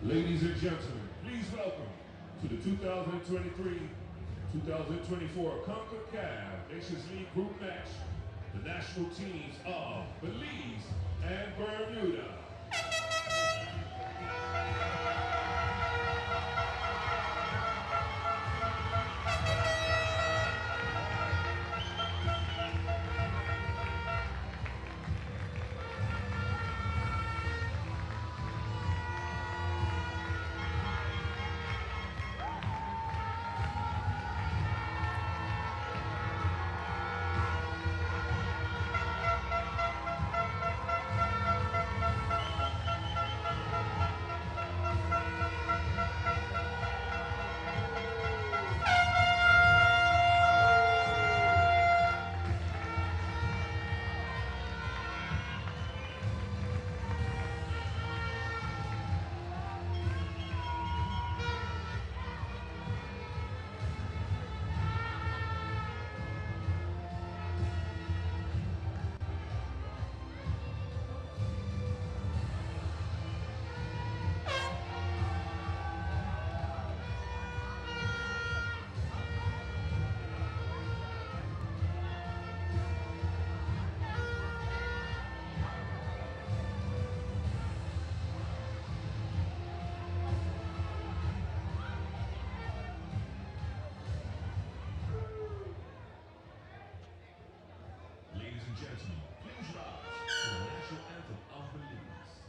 Ladies and gentlemen, please welcome to the 2023-2024 Concacaf Nations League Group Match, the national teams of Belize and Bermuda. Gentlemen, please rise for the national anthem of Belize.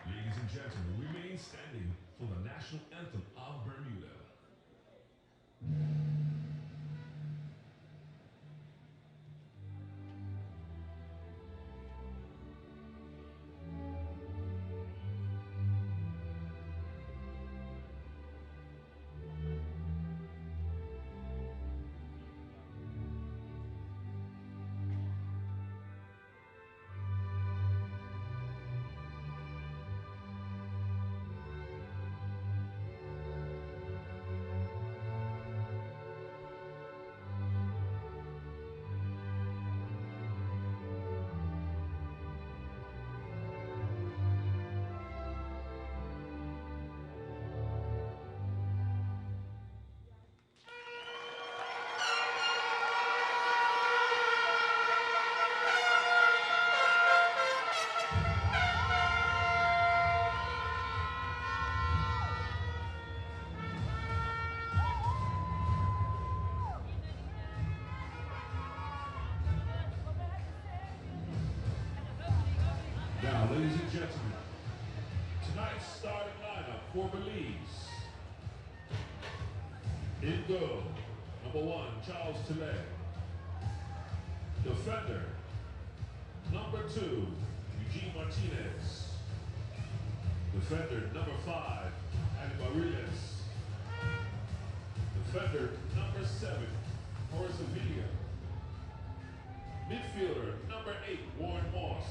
Ladies and gentlemen, remain standing for the national anthem of Bermuda. Now, ladies and gentlemen, tonight's starting lineup for Belize. In goal, number 1, Charles Tilley. Defender, number 2, Eugene Martinez. Defender, number 5, Alibariles. Defender, number 7, Horace Avila. Midfielder, number 8, Warren Moss.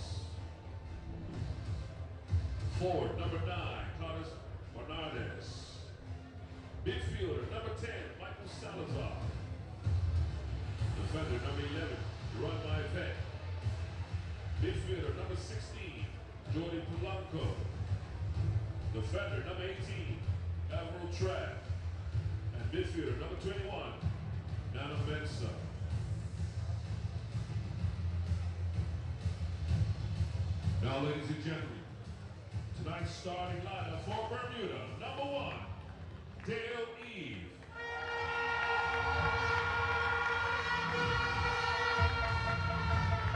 Forward, number 9, Carlos Bernardes. Midfielder, number 10, Michael Salazar. Defender number 11, run by Vet. Midfielder number 16, Jordan Polanco. Defender number 18, Admiral Trapp. And midfielder number 21, Nana Mensa. Now, ladies and gentlemen, tonight's starting lineup for Bermuda. Number 1, Dale Eve.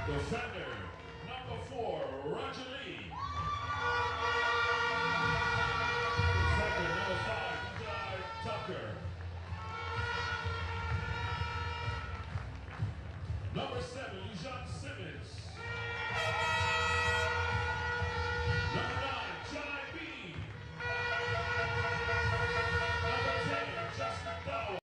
Defender number 4, Roger Lee. Defender number 5, Di Tucker. Number 7, Lujan Simmons. Number 9, Jai B. Number 10, Justin Dow.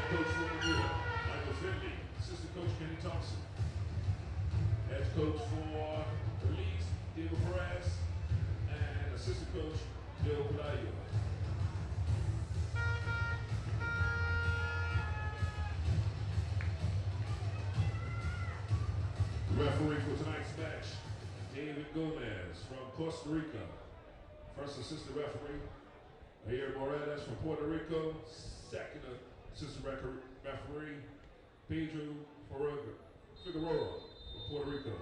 Coach for Bermuda, Michael Finley. Assistant coach, Kenny Thompson. Head coach for Belize, Diego Perez. And assistant coach, Diego Pelayo. Referee for tonight's match, David Gomez from Costa Rica. First assistant referee, Jair Morales from Puerto Rico. Second assistant referee, Pedro Figueroa from Puerto Rico.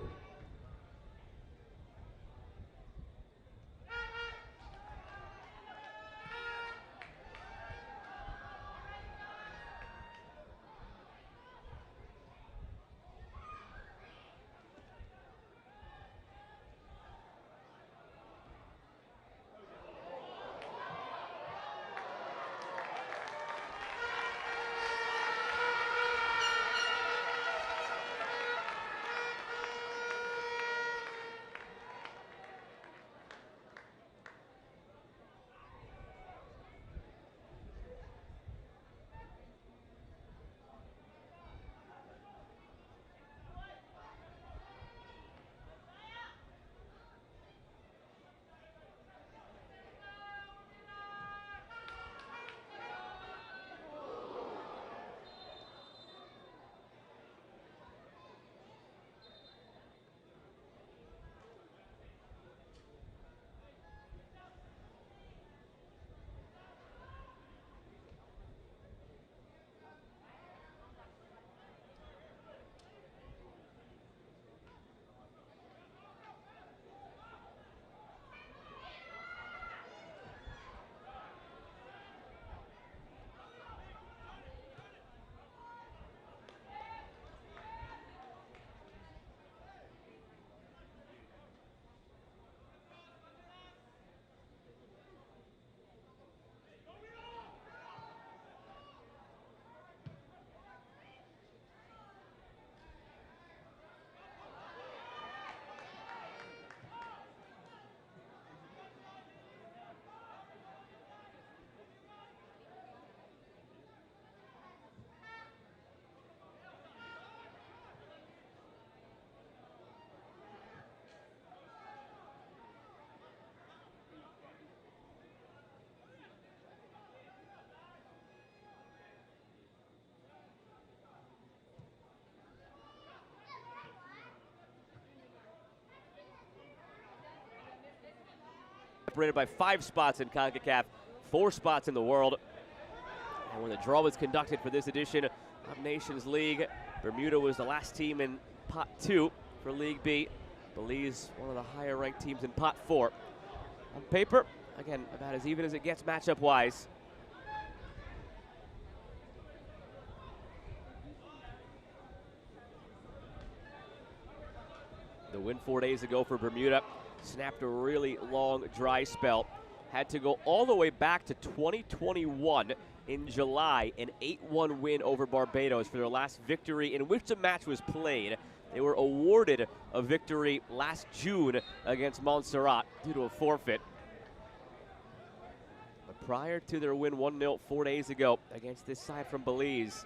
Separated by 5 spots in Concacaf, 4 spots in the world. And when the draw was conducted for this edition of Nations League, Bermuda was the last team in Pot 2 for League B. Belize, one of the higher ranked teams in Pot 4. On paper, again, about as even as it gets matchup-wise. The win 4 days ago for Bermuda snapped a really long dry spell. Had to go all the way back to 2021 in July, an 8-1 win over Barbados for their last victory in which the match was played. They were awarded a victory last June against Montserrat due to a forfeit. But prior to their win 1-0 4 days ago against this side from Belize,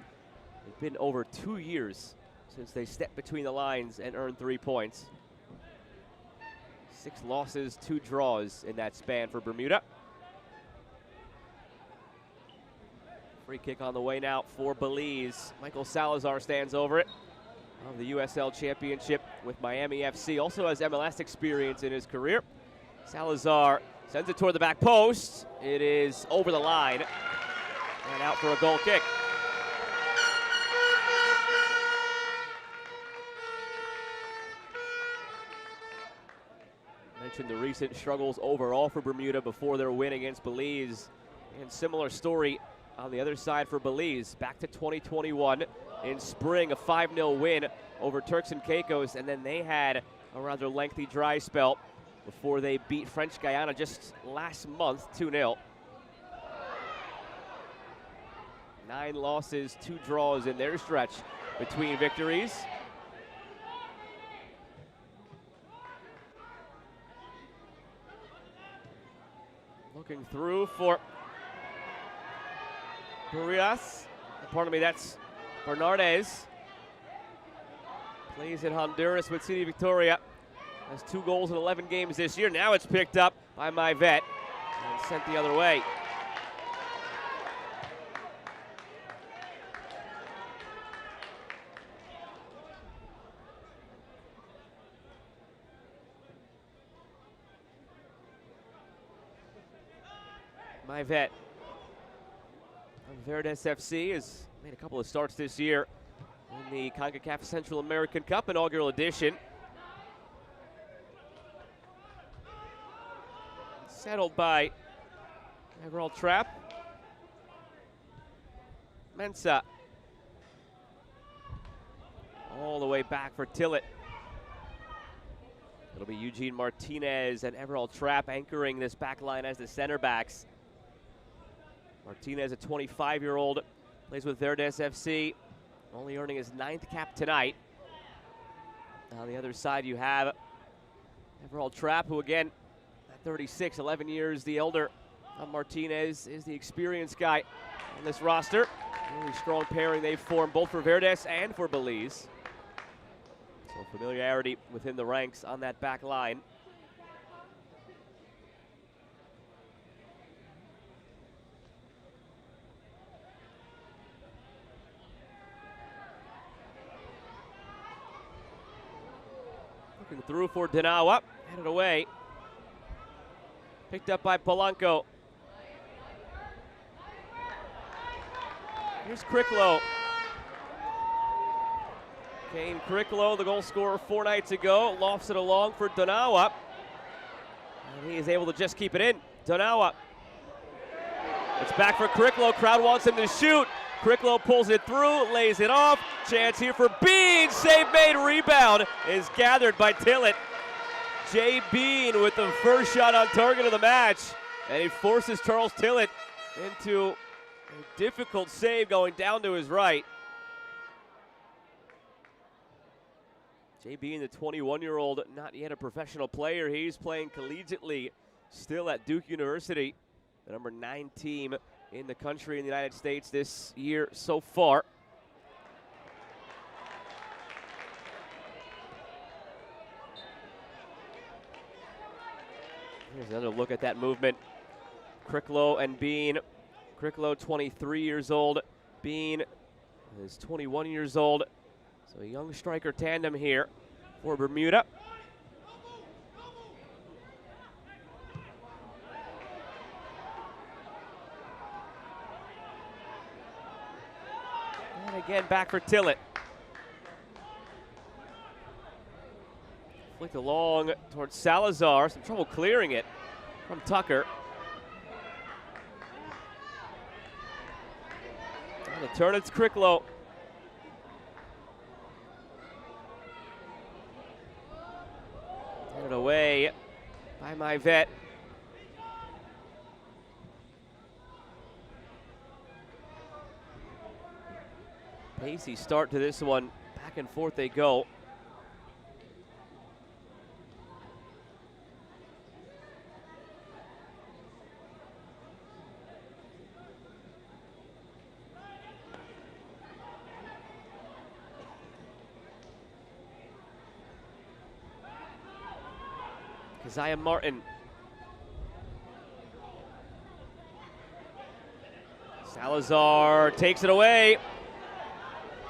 it's been over 2 years since they stepped between the lines and earned 3 points. 6 losses, 2 draws in that span for Bermuda. Free kick on the way now for Belize. Michael Salazar stands over it. Of the USL Championship with Miami FC. Also has MLS experience in his career. Salazar sends it toward the back post. It is over the line and out for a goal kick. Mentioned the recent struggles overall for Bermuda before their win against Belize. And similar story on the other side for Belize. Back to 2021 in spring, a 5-0 win over Turks and Caicos, and then they had a rather lengthy dry spell before they beat French Guiana just last month, 2-0. 9 losses, 2 draws in their stretch between victories. Looking through for Burias. Pardon me, that's Bernardes. Plays in Honduras with City Victoria. Has 2 goals in 11 games this year. Now it's picked up by Myvet and sent the other way. Myvet of Verdes FC has made a couple of starts this year in the Concacaf Central American Cup inaugural edition. Settled by Everall Trapp. Mensah. All the way back for Tillett. It'll be Eugene Martinez and Everall Trapp anchoring this back line as the center backs. Martinez, a 25-year-old, plays with Verdes FC, only earning his 9th cap tonight. On the other side, you have Everall Trapp, who again, at 36, 11 years the elder of Martinez, is the experienced guy on this roster. Really strong pairing they've formed both for Verdes and for Belize. So familiarity within the ranks on that back line. Looking through for Dinawa, headed away. Picked up by Polanco. Here's Cricklow. Kane Cricklow, the goal scorer 4 nights ago, lofts it along for Dinawa. And he is able to just keep it in. Dinawa. It's back for Cricklow. Crowd wants him to shoot. Cricklow pulls it through, lays it off. Chance here for Bean. Save made, rebound is gathered by Tillett. Jay Bean with the first shot on target of the match. And he forces Charles Tillett into a difficult save going down to his right. Jay Bean, the 21-year-old, not yet a professional player. He's playing collegiately still at Duke University, the number 9 team in the country in the United States this year so far. Here's another look at that movement. Cricklow and Bean. Cricklow, 23 years old. Bean is 21 years old. So a young striker tandem here for Bermuda. And again, back for Tillett. Flicked along towards Salazar. Some trouble clearing it from Tucker. On the turn, it's Cricklow. Headed away by Myvet. Pacey start to this one. Back and forth they go. Keziah Martin. Salazar takes it away.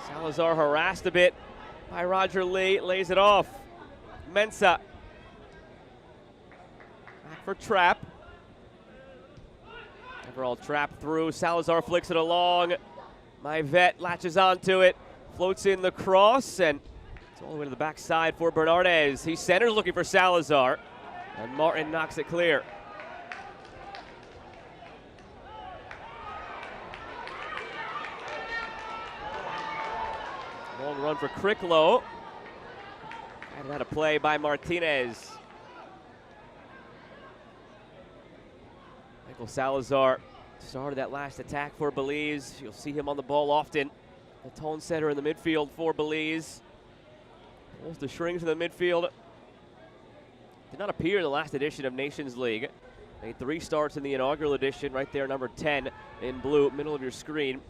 Salazar harassed a bit by Roger Lee, lays it off. Mensah. Back for Trapp. Overall Trapp through. Salazar flicks it along. My vet latches onto it. Floats in the cross, and it's all the way to the backside for Bernardes. He centers looking for Salazar, and Martin knocks it clear. Long run for Cricklow. And had a play by Martinez. Michael Salazar started that last attack for Belize. You'll see him on the ball often. The tone setter in the midfield for Belize. Pulls the strings in the midfield. Did not appear in the last edition of Nations League. Made 3 starts in the inaugural edition, right there, number 10 in blue, middle of your screen.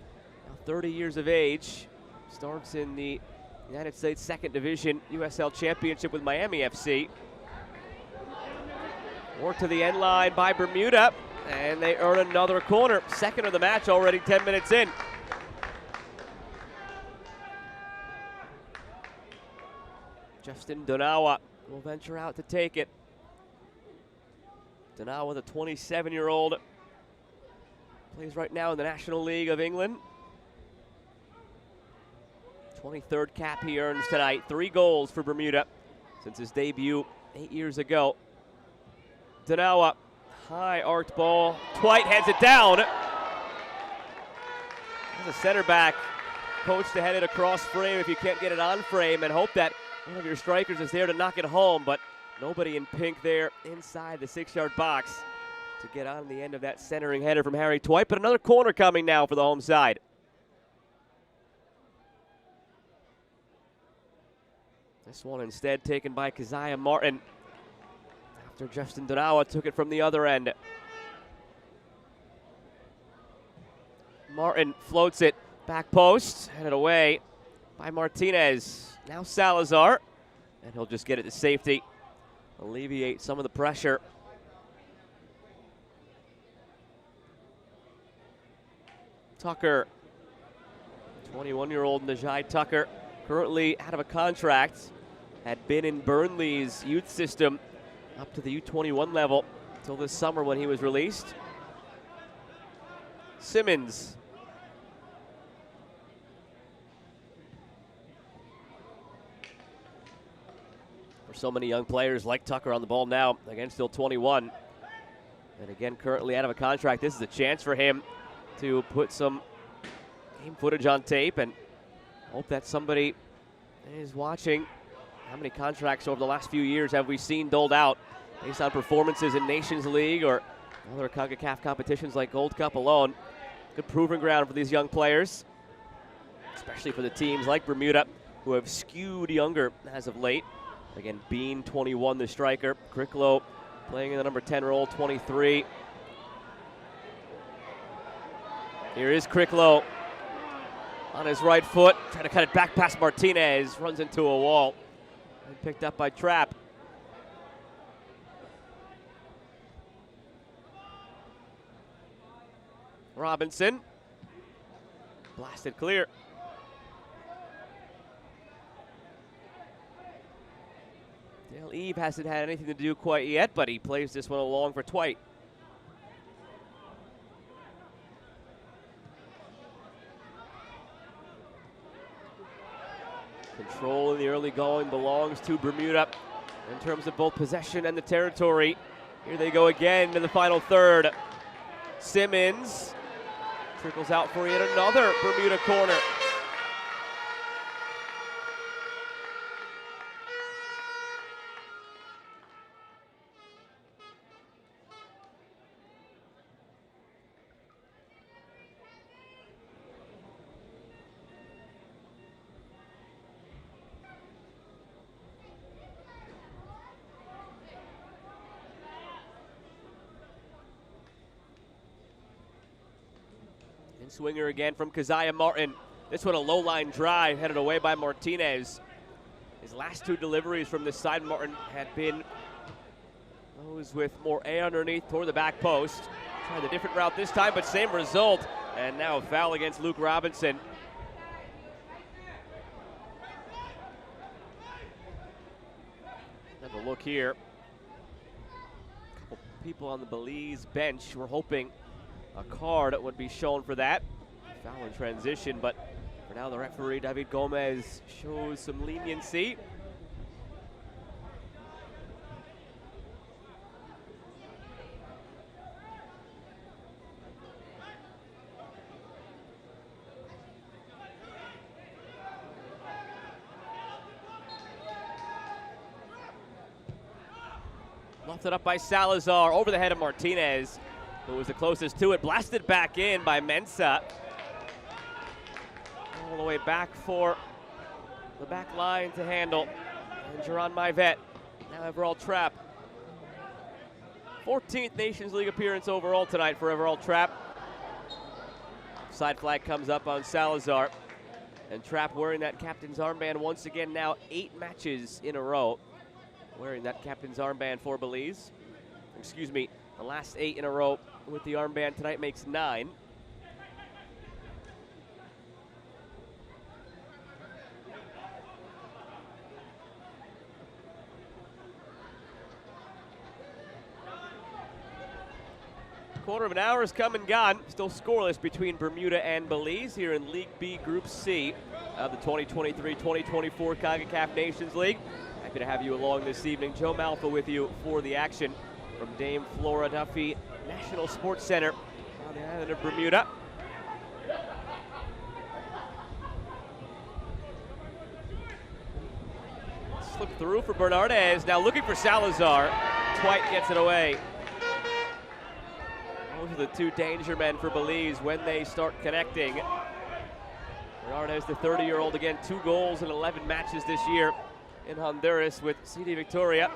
Now 30 years of age. Starts in the United States 2nd Division USL Championship with Miami FC. Worked to the end line by Bermuda, and they earn another corner. Second of the match already 10 minutes in. Justin Donawa will venture out to take it. Donawa, the 27-year-old, plays right now in the National League of England. 23rd cap he earns tonight. 3 goals for Bermuda since his debut 8 years ago. Donawa, high arced ball. Twite heads it down. As a center back, coach to head it across frame if you can't get it on frame, and hope that one of your strikers is there to knock it home, but nobody in pink there inside the 6-yard box to get on the end of that centering header from Harry Twite. But another corner coming now for the home side. This one instead taken by Keziah Martin after Justin Donawa took it from the other end. Martin floats it, back post, headed away by Martinez. Now Salazar, and he'll just get it to safety, alleviate some of the pressure. Tucker, 21-year-old Najai Tucker, currently out of a contract, had been in Burnley's youth system up to the U21 level until this summer when he was released. Simmons. For so many young players like Tucker on the ball now, again still 21. And again currently out of a contract, this is a chance for him to put some game footage on tape and hope that somebody is watching. How many contracts over the last few years have we seen doled out based on performances in Nations League or other Concacaf competitions like Gold Cup alone? Good proving ground for these young players, especially for the teams like Bermuda, who have skewed younger as of late. Again, Bean, 21, the striker. Cricklow playing in the number 10 role, 23. Here is Cricklow on his right foot, trying to cut it back past Martinez, runs into a wall. And picked up by Trapp. Robinson, blasted clear. Dale Eve hasn't had anything to do quite yet, but he plays this one along for Twite. Control in the early going belongs to Bermuda in terms of both possession and the territory. Here they go again in the final third. Simmons trickles out for yet another Bermuda corner. Swinger again from Keziah Martin. This one a low line drive headed away by Martinez. His last 2 deliveries from this side, Martin, had been Goes with more air underneath toward the back post. Tried a different route this time, but same result. And now a foul against Luke Robinson. Have a look here. A couple people on the Belize bench were hoping a card would be shown for that. Foul in transition, but for now the referee, David Gomez, shows some leniency. Lofted up by Salazar, over the head of Martinez, who was the closest to it. Blasted back in by Mensah. All the way back for the back line to handle. And Jerron Maivet, now Everall Trapp. 14th Nations League appearance overall tonight for Everall Trapp. Side flag comes up on Salazar. And Trapp wearing that captain's armband once again now 8 matches in a row. Wearing that captain's armband for Belize. Excuse me, the last 8 in a row with the armband tonight makes 9. Quarter of an hour has come and gone. Still scoreless between Bermuda and Belize here in League B Group C of the 2023-2024 Concacaf Nations League. Happy to have you along this evening. Joe Malfa with you for the action from Dame Flora Duffy National Sports Center on the island of Bermuda. Slip through for Bernardez. Now looking for Salazar. Twite gets it away. Those are the 2 danger men for Belize when they start connecting. Bernardez, the 30-year-old, again, 2 goals in 11 matches this year in Honduras with CD Victoria.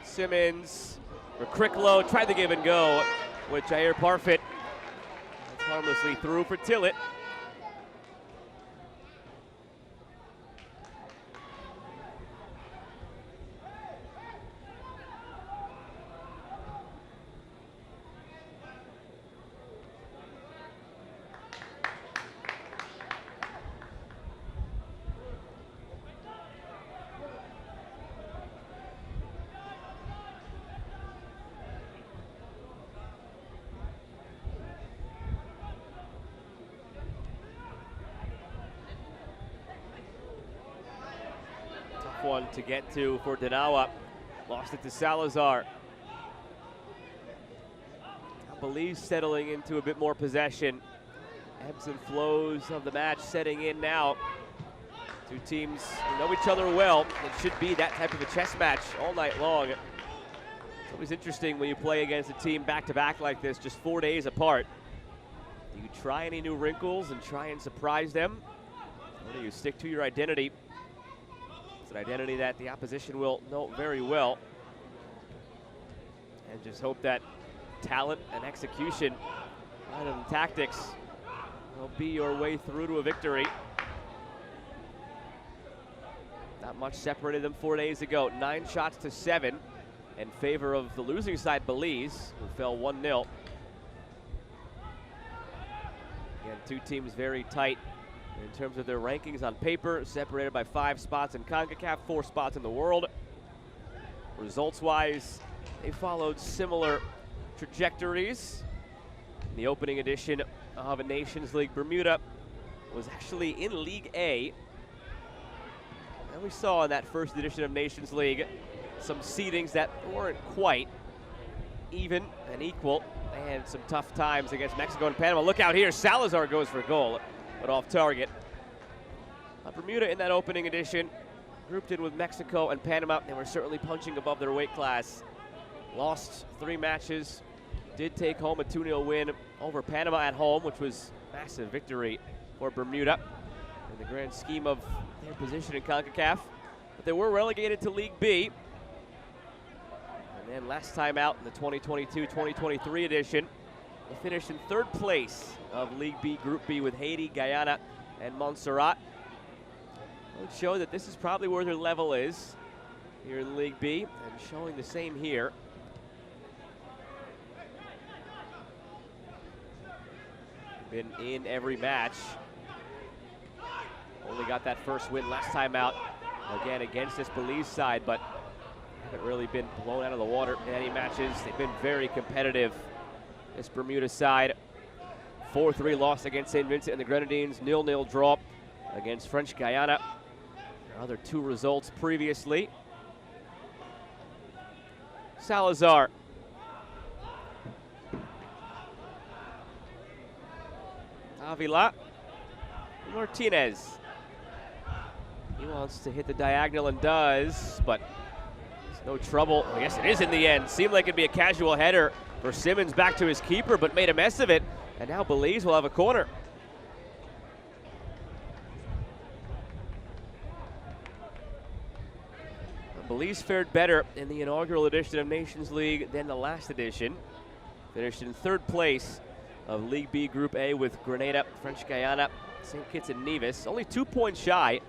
Simmons, Cricklow tried the give and go with Jair Parfit. That's harmlessly through for Tillett. One to get to for Danawa. Lost it to Salazar. Belize settling into a bit more possession. Ebbs and flows of the match setting in now. 2 teams know each other well. It should be that type of a chess match all night long. It's always interesting when you play against a team back-to-back like this, just 4 days apart. Do you try any new wrinkles and try and surprise them? Or do you stick to your identity? It's an identity that the opposition will know very well. And just hope that talent and execution rather than tactics will be your way through to a victory. Not much separated them 4 days ago. 9 shots to 7 in favor of the losing side, Belize, who fell 1-0. Again, 2 teams very tight in terms of their rankings on paper, separated by 5 spots in CONCACAF, 4 spots in the world. Results-wise, they followed similar trajectories. In the opening edition of a Nations League, Bermuda was actually in League A. And we saw in that first edition of Nations League some seedings that weren't quite even and equal. They had some tough times against Mexico and Panama. Look out here, Salazar goes for a goal, but off target. Bermuda in that opening edition, grouped in with Mexico and Panama, they were certainly punching above their weight class. Lost 3 matches, did take home a 2-0 win over Panama at home, which was a massive victory for Bermuda in the grand scheme of their position in CONCACAF. But they were relegated to League B. And then last time out in the 2022-2023 edition, they finished in 3rd place of League B Group B with Haiti, Guyana, and Montserrat. would show that this is probably where their level is here in League B, and showing the same here. Been in every match. Only got that first win last time out, again against this Belize side, but haven't really been blown out of the water in any matches. They've been very competitive, this Bermuda side. 4-3 loss against St. Vincent and the Grenadines, 0-0 draw against French Guiana. Their other two results previously. Salazar. Avila. Martinez. He wants to hit the diagonal and does, but there's no trouble. I guess it is in the end. Seemed like it'd be a casual header for Simmons back to his keeper, but made a mess of it. And now Belize will have a corner. Belize fared better in the inaugural edition of Nations League than the last edition. Finished in third place of League B Group A with Grenada, French Guiana, St. Kitts and Nevis. Only 2 points shy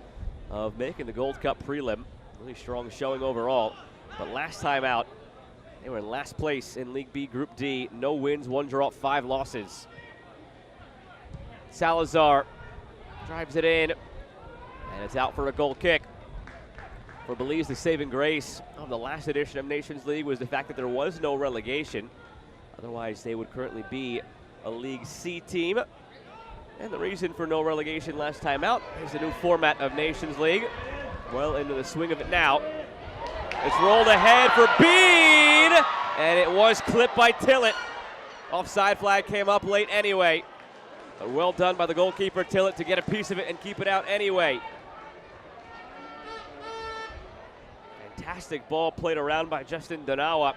of making the Gold Cup prelim. Really strong showing overall. But last time out, they were in last place in League B Group D. No wins, 1 draw, 5 losses. Salazar drives it in, and it's out for a goal kick. For Belize, the saving grace of the last edition of Nations League was the fact that there was no relegation. Otherwise, they would currently be a League C team. And the reason for no relegation last time out is the new format of Nations League. Well into the swing of it now. It's rolled ahead for Bean, and it was clipped by Tillett. Offside flag came up late anyway. But well done by the goalkeeper, Tillett, to get a piece of it and keep it out anyway. Fantastic ball played around by Justin Donawa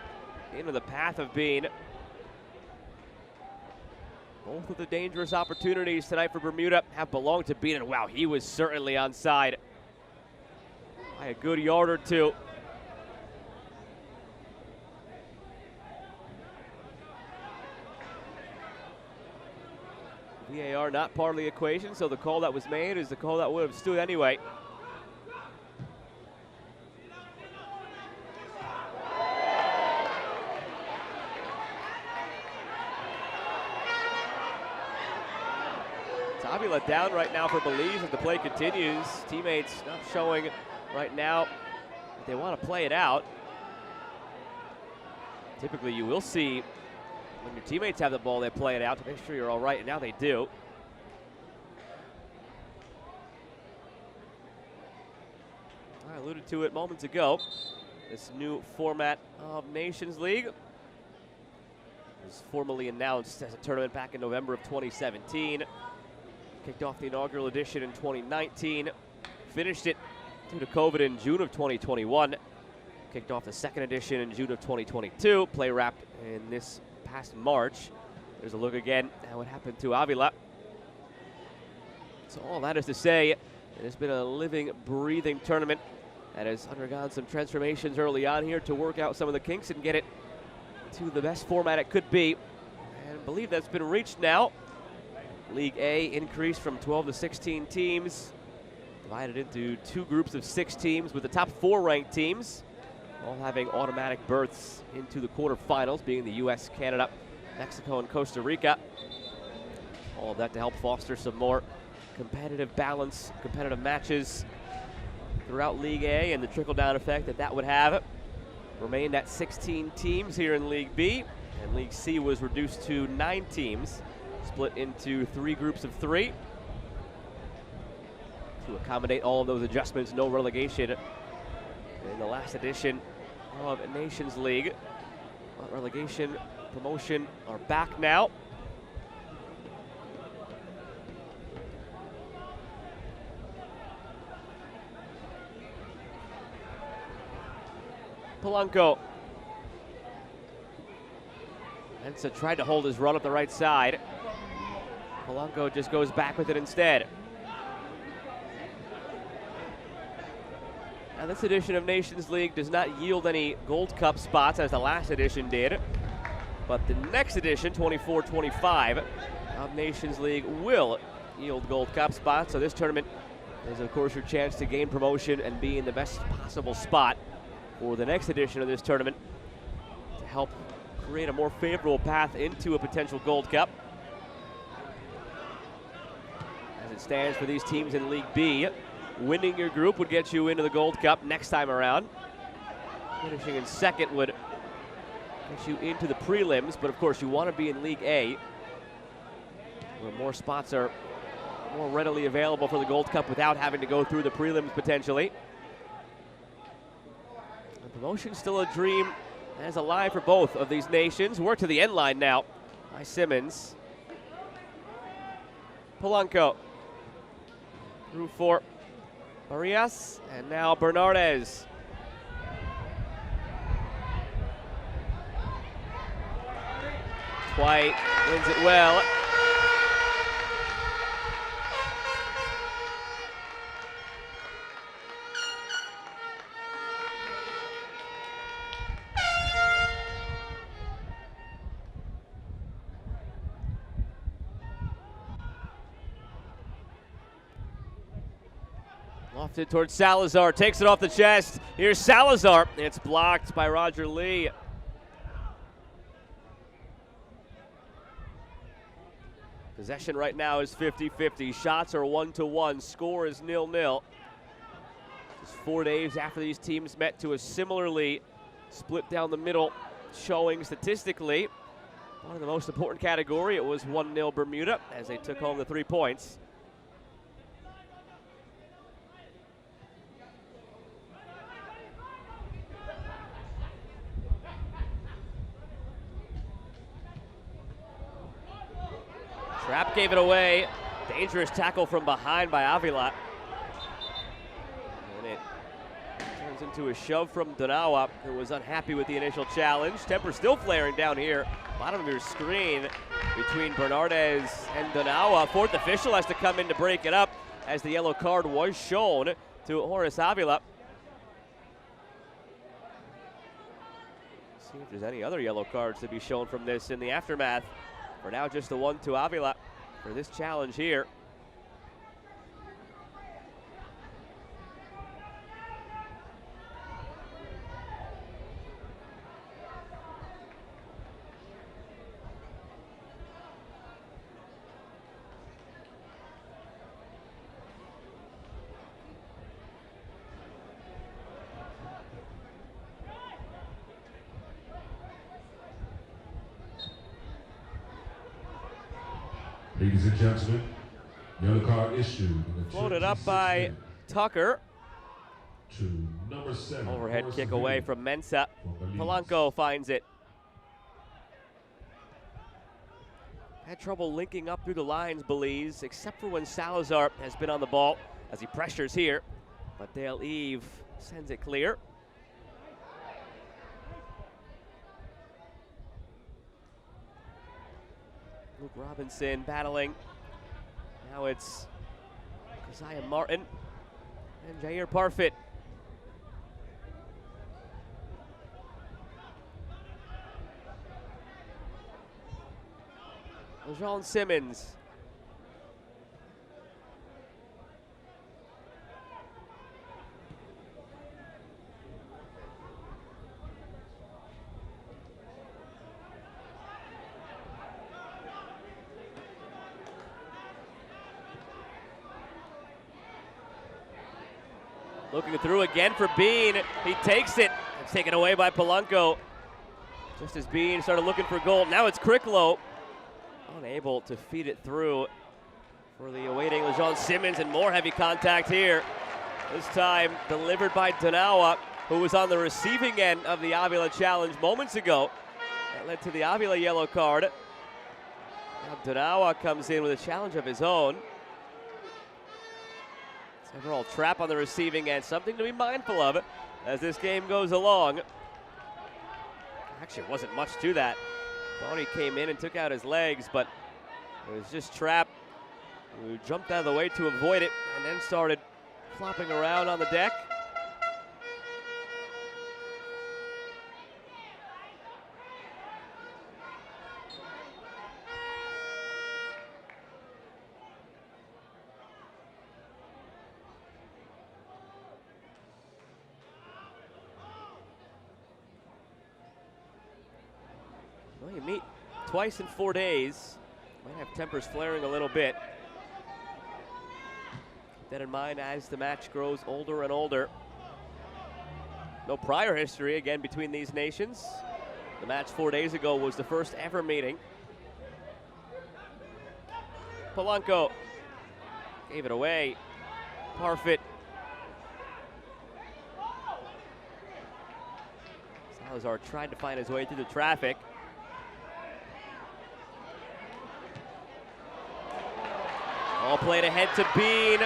into the path of Bean. Both of the dangerous opportunities tonight for Bermuda have belonged to Bean, and wow, he was certainly onside by a good yard or two. VAR not part of the equation, so the call that was made is the call that would have stood anyway. Avila down right now for Belize as the play continues. Teammates not showing right now that they want to play it out. Typically you will see when your teammates have the ball, they play it out to make sure you're all right, and now they do. I alluded to it moments ago. This new format of Nations League was formally announced as a tournament back in November of 2017. Kicked off the inaugural edition in 2019. Finished it due to COVID in June of 2021. Kicked off the second edition in June of 2022. Play wrapped in this past March. There's a look again at what happened to Avila. So all that is to say, it has been a living, breathing tournament that has undergone some transformations early on here to work out some of the kinks and get it to the best format it could be. And I believe that's been reached now. League A increased from 12 to 16 teams, divided into 2 groups of 6 teams, with the top 4 ranked teams all having automatic berths into the quarterfinals, being the US, Canada, Mexico, and Costa Rica. All of that to help foster some more competitive balance, competitive matches throughout League A, and the trickle-down effect that would have remained at 16 teams here in League B, and League C was reduced to 9 teams. Split into 3 groups of 3 to accommodate all of those adjustments. No relegation in the last edition of Nations League. Relegation, promotion are back now. Polanco. Ensa tried to hold his run up the right side. Polanco just goes back with it instead. Now this edition of Nations League does not yield any Gold Cup spots as the last edition did, but the next edition, 24-25 of Nations League, will yield Gold Cup spots. So this tournament is, of course, your chance to gain promotion and be in the best possible spot for the next edition of this tournament to help create a more favorable path into a potential Gold Cup. As it stands for these teams in League B, winning your group would get you into the Gold Cup next time around. Finishing in second would get you into the prelims, but of course you want to be in League A, where more spots are more readily available for the Gold Cup without having to go through the prelims potentially. The promotion's still a dream and is alive for both of these nations. We're to the end line now by Simmons. Polanco through for Arias, and now Bernardes. White wins it well. Lofted towards Salazar, takes it off the chest. Here's Salazar. It's blocked by Roger Lee. Possession right now is 50-50. Shots are 1-1. Score is 0-0. Just 4 days after these teams met to a similarly split down the middle showing statistically. One of the most important category, it was 1-0 Bermuda as they took home the 3 points. Trapp gave it away. Dangerous tackle from behind by Avila. And it turns into a shove from Donawa, who was unhappy with the initial challenge. Temper still flaring down here. Bottom of your screen between Bernardes and Donawa. Fourth official has to come in to break it up as the yellow card was shown to Horace Avila. See if there's any other yellow cards to be shown from this in the aftermath. For now, just the one to Avila for this challenge here. Ladies and gentlemen, yellow card issued. Floated up by Tucker. To number 7. Overhead kick away from Mensah. Polanco finds it. Had trouble linking up through the lines, Belize, except for when Salazar has been on the ball as he pressures here. But Dale Eve sends it clear. Luke Robinson battling. Now it's Keziah Martin and Jair Parfit. LeJean Simmons. Looking through again for Bean. He takes it. It's taken away by Polanco. Just as Bean started looking for goal. Now it's Cricklow. Unable to feed it through for the awaiting LeJean Simmons, and more heavy contact here. This time delivered by Donawa, who was on the receiving end of the Avila challenge moments ago. That led to the Avila yellow card. Now Donawa comes in with a challenge of his own. Overall trap on the receiving end, something to be mindful of as this game goes along. Actually, wasn't much to that. Thought he came in and took out his legs, but it was just Trapp who jumped out of the way to avoid it and then started flopping around on the deck. Well, you meet twice in 4 days. Might have tempers flaring a little bit. Keep that in mind as the match grows older and older. No prior history, again, between these nations. The match 4 days ago was the first ever meeting. Polanco gave it away. Parfit. Salazar tried to find his way through the traffic. All played ahead to Bean.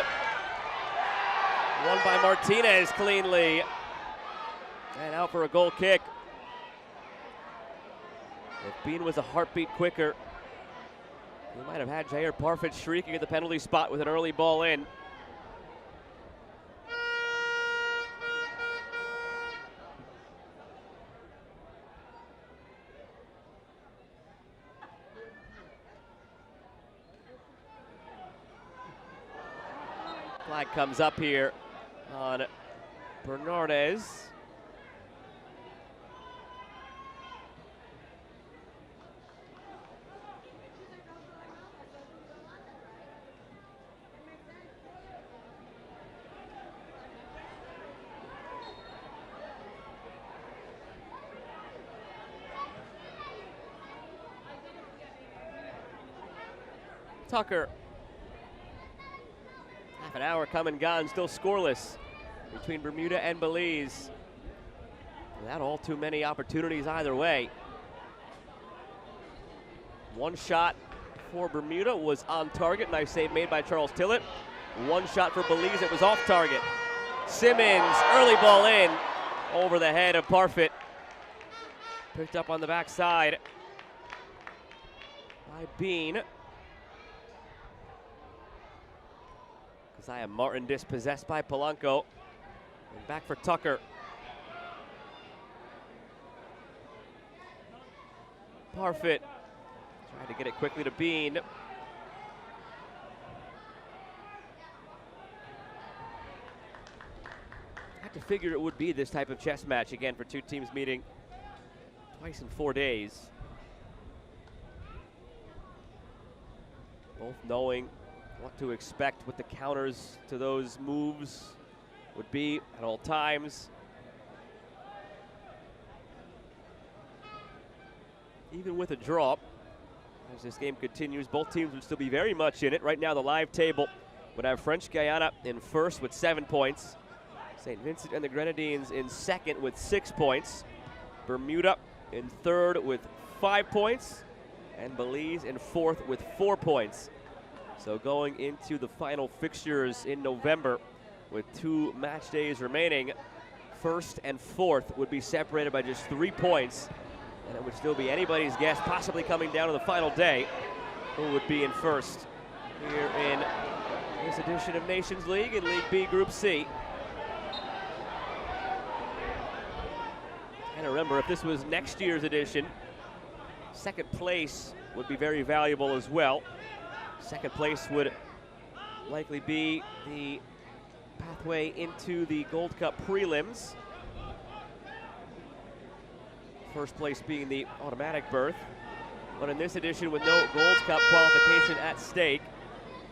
Won by Martinez cleanly. And out for a goal kick. If Bean was a heartbeat quicker, he might have had Jair Parfit shrieking at the penalty spot with an early ball in. Flag comes up here on Bernardes. Tucker. Half an hour come and gone, still scoreless between Bermuda and Belize. Without all too many opportunities either way. One shot for Bermuda was on target. Nice save made by Charles Tillett. One shot for Belize, it was off target. Simmons, early ball in over the head of Parfit. Picked up on the backside by Bean. Isaiah Martin dispossessed by Polanco. And back for Tucker. Parfit tried to get it quickly to Bean. Had to figure it would be this type of chess match again for two teams meeting twice in 4 days. Both knowing what to expect, what the counters to those moves would be at all times. Even with a draw, as this game continues, both teams would still be very much in it. Right now, the live table would have French Guiana in first with 7 points. St. Vincent and the Grenadines in second with 6 points. Bermuda in third with 5 points. And Belize in fourth with 4 points. So going into the final fixtures in November with 2 match days remaining, first and fourth would be separated by just 3 points. And it would still be anybody's guess, possibly coming down to the final day, who would be in first here in this edition of Nations League in League B Group C. And remember, if this was next year's edition, second place would be very valuable as well. Second place would likely be the pathway into the Gold Cup prelims. First place being the automatic berth. But in this edition, with no Gold Cup qualification at stake,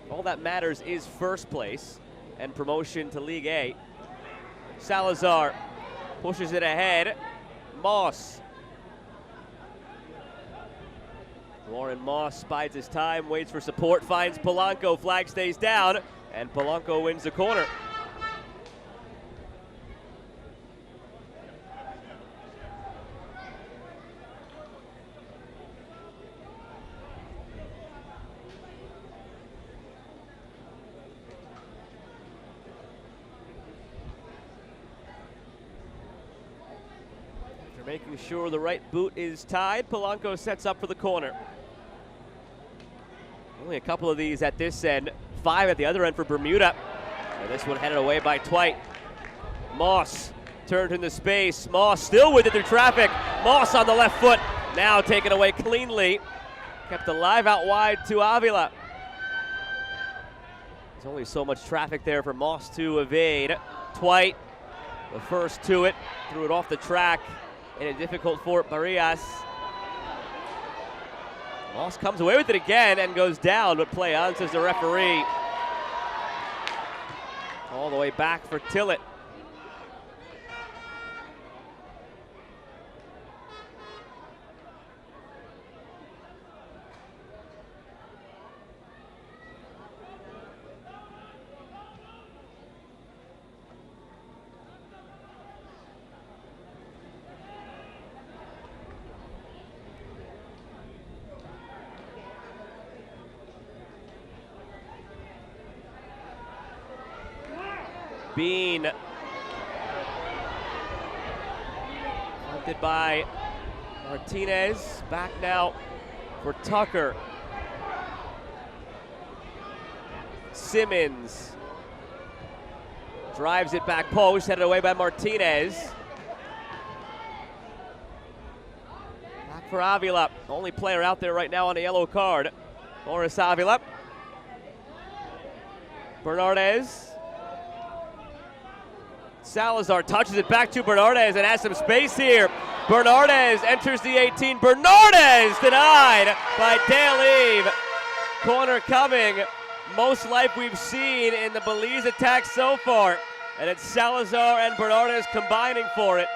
all that matters is first place and promotion to League A. Salazar pushes it ahead. Moss. Warren Moss bides his time, waits for support, finds Polanco, flag stays down, and Polanco wins the corner. After making sure the right boot is tied, Polanco sets up for the corner. Only a couple of these at this end, 5 at the other end for Bermuda. And this one headed away by Twite. Moss turned into space. Moss still with it through traffic. Moss on the left foot, now taken away cleanly. Kept alive out wide to Avila. There's only so much traffic there for Moss to evade. Twite, the first to it, threw it off the track. And it difficult for Barrias. Moss comes away with it again and goes down, but play on, says the referee. All the way back for Tillett. Bean. Hunted by Martinez. Back now for Tucker. Simmons drives it back post, headed away by Martinez. Back for Avila. Only player out there right now on a yellow card. Boris Avila. Bernardez. Salazar touches it back to Bernardez and has some space here. Bernardez enters the 18. Bernardez denied by Dale Eve. Corner coming. Most life we've seen in the Belize attack so far. And it's Salazar and Bernardez combining for it.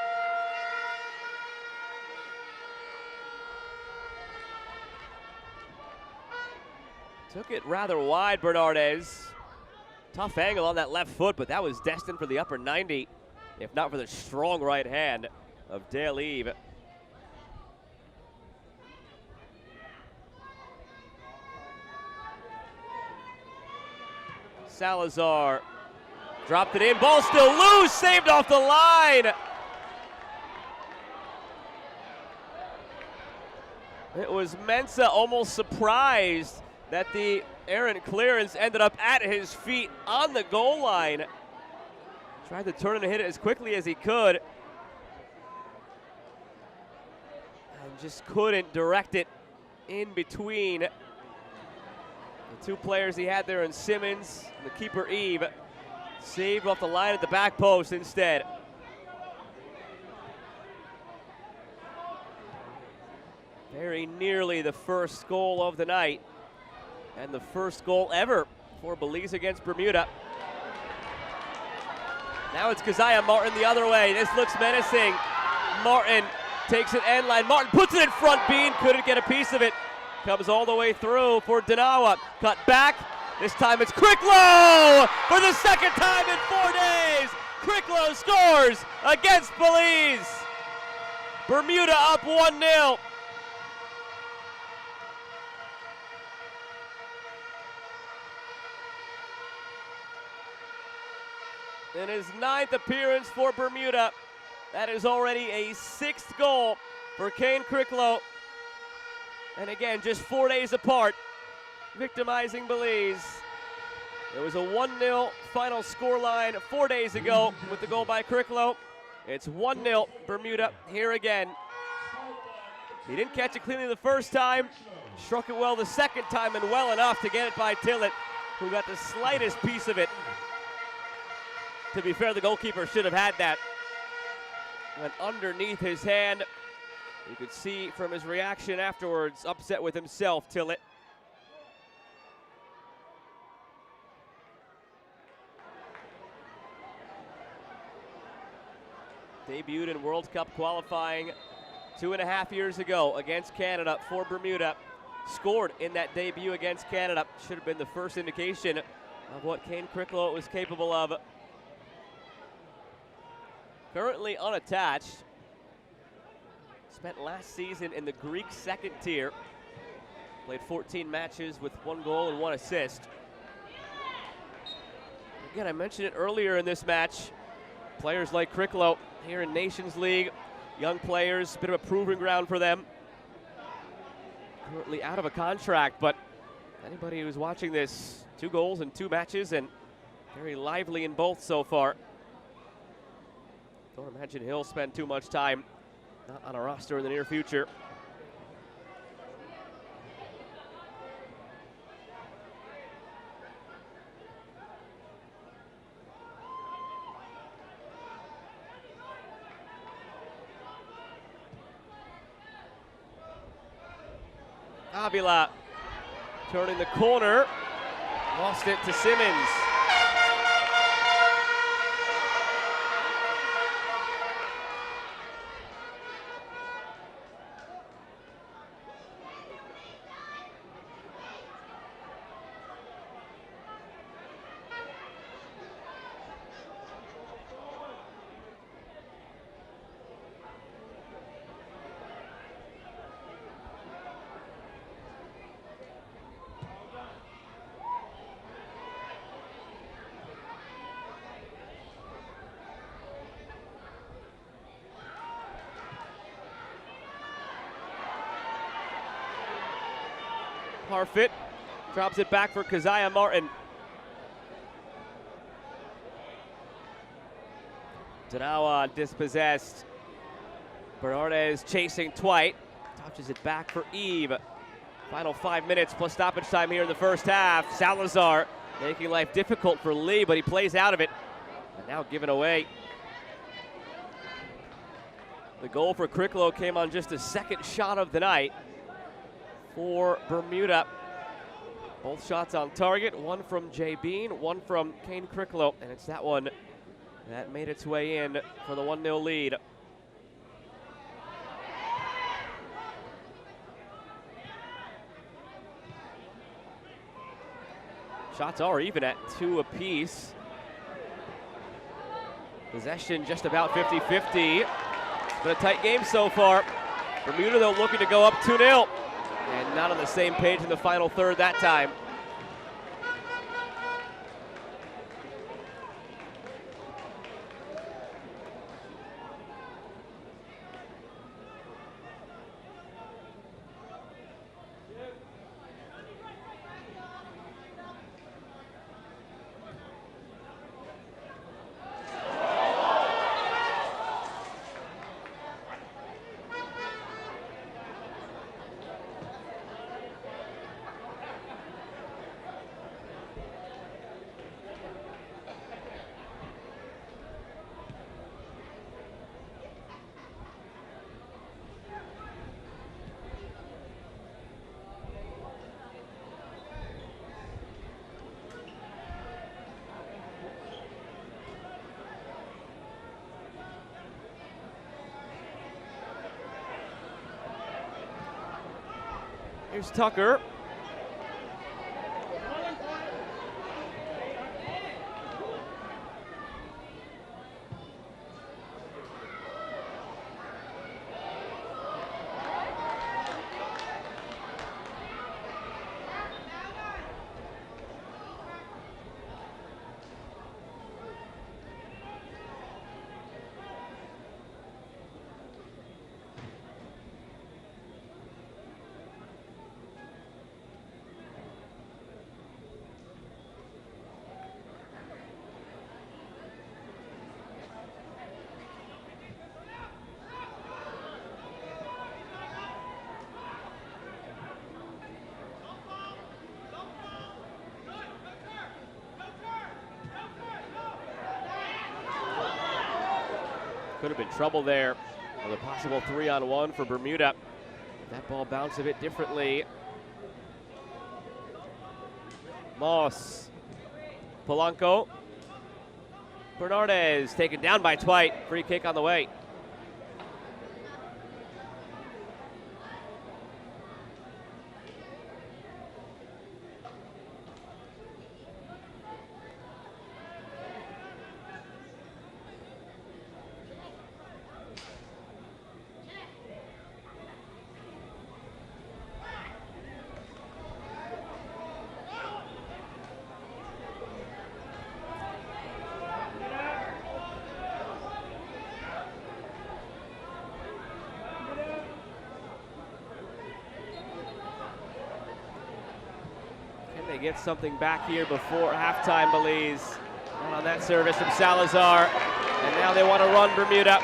Took it rather wide, Bernardez. Tough angle on that left foot, but that was destined for the upper 90, if not for the strong right hand of Dale Eve. Salazar dropped it in, ball still loose, saved off the line. It was Mensah almost surprised that the errant clearance ended up at his feet on the goal line. Tried to turn and hit it as quickly as he could. And just couldn't direct it in between the two players he had there in Simmons and the keeper Eve. Saved off the line at the back post instead. Very nearly the first goal of the night. And the first goal ever for Belize against Bermuda. Now it's Keziah Martin the other way. This looks menacing. Martin takes it end line. Martin puts it in front. Bean couldn't get a piece of it. Comes all the way through for Danawa. Cut back. This time it's Cricklow for the second time in 4 days. Cricklow scores against Belize. Bermuda up 1-0. In his 9th appearance for Bermuda, that is already a 6th goal for Kane Cricklow. And again, just 4 days apart, victimizing Belize. There was a 1-0 final scoreline 4 days ago with the goal by Cricklow. It's 1-0 Bermuda here again. He didn't catch it cleanly the first time, struck it well the second time, and well enough to get it by Tillett, who got the slightest piece of it. To be fair, the goalkeeper should have had that. Went underneath his hand. You could see from his reaction afterwards, upset with himself, Tillett. Debuted in World Cup qualifying 2.5 years ago against Canada for Bermuda. Scored in that debut against Canada. Should have been the first indication of what Kane Cricklow was capable of. Currently unattached. Spent last season in the Greek second tier. Played 14 matches with 1 goal and 1 assist. Again, I mentioned it earlier in this match. Players like Cricklow here in Nations League. Young players, bit of a proving ground for them. Currently out of a contract, but anybody who's watching this, 2 goals in 2 matches and very lively in both so far. Don't imagine he'll spend too much time not on a roster in the near future. Avila turning the corner, lost it to Simmons. Harfit drops it back for Keziah Martin. Tanawa dispossessed. Bernardes chasing Twite. Touches it back for Eve. Final 5 minutes plus stoppage time here in the first half. Salazar making life difficult for Lee, but he plays out of it. And now given away. The goal for Cricklow came on just the second shot of the night for Bermuda. Both shots on target, one from Jay Bean, one from Kane Cricklow, and it's that one that made its way in for the 1-0 lead. Shots are even at 2 apiece. Possession just about 50-50. It's been a tight game so far. Bermuda, though, looking to go up 2-0. And not on the same page in the final third that time. Here's Tucker. Could have been trouble there with a possible 3-on-1 for Bermuda. That ball bounced a bit differently. Moss. Polanco. Bernardes taken down by Twite. Free kick on the way. They get something back here before halftime, Belize. And on that service from Salazar. And now they want to run Bermuda.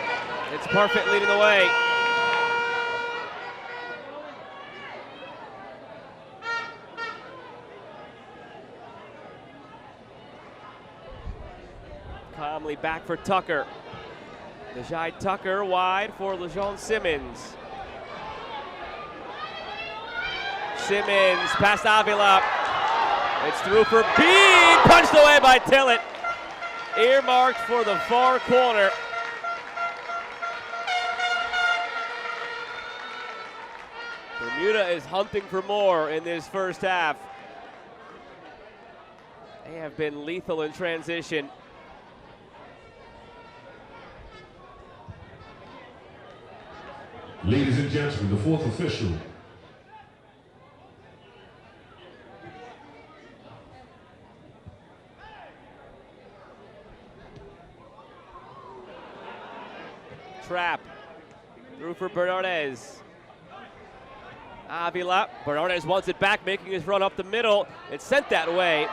It's Parfit leading the way. Calmly back for Tucker. Najai Tucker wide for LeJean Simmons. Simmons, past Avila. It's through for Bean, punched away by Tillett. Earmarked for the far corner. Bermuda is hunting for more in this first half. They have been lethal in transition. Ladies and gentlemen, the fourth official. Trap. Through for Bernardes. Avila. Bernardes wants it back, making his run up the middle. It's sent that way.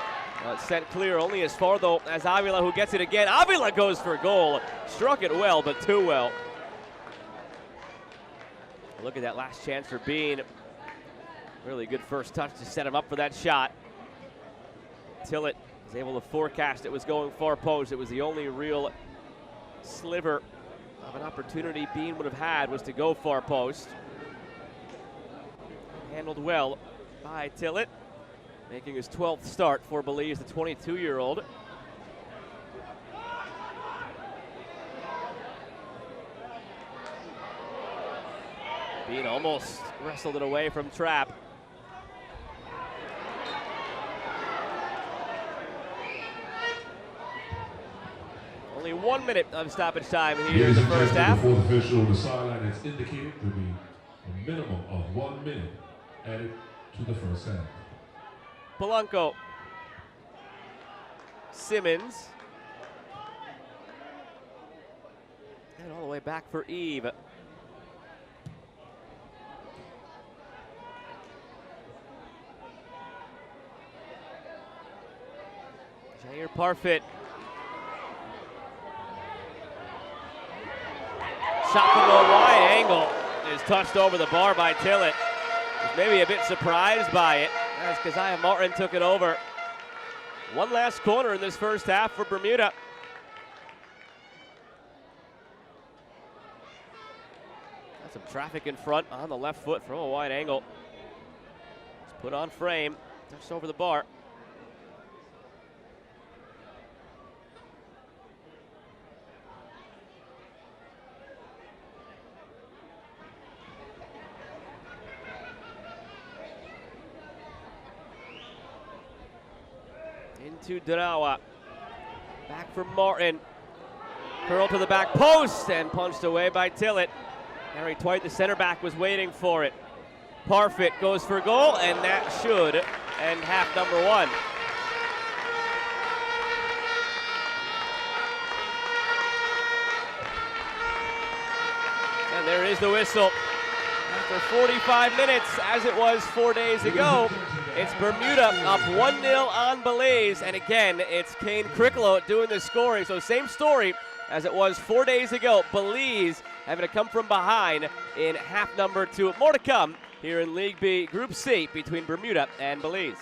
It's sent clear only as far, though, as Avila, who gets it again. Avila goes for goal. Struck it well, but too well. Look at that last chance for Bean. Really good first touch to set him up for that shot. Tillett was able to forecast it was going far post. It was the only real sliver of an opportunity Bean would have had was to go far post. Handled well by Tillett, making his 12th start for Belize, the 22-year-old. Bean almost wrestled it away from Trapp. Only 1 minute of stoppage time here in the first half. The fourth official on the sideline has indicated to be a minimum of 1 minute added to the first half. Polanco. Simmons. And all the way back for Eve. Jair Parfit. Shot from a wide angle is touched over the bar by Tillett. He's maybe a bit surprised by it as Keziah Martin took it over. One last corner in this first half for Bermuda. Got some traffic in front on the left foot from a wide angle. It's put on frame, touched over the bar. Into Darawa. Back for Martin. Curl to the back post and punched away by Tillett. Harry Twight, the center back, was waiting for it. Parfit goes for goal, and that should end half number one. And there is the whistle. After 45 minutes, as it was 4 days ago, it's Bermuda up 1-0 on Belize. And again, it's Kane Cricklow doing the scoring. So same story as it was 4 days ago. Belize having to come from behind in half number two. More to come here in League B, Group C, between Bermuda and Belize.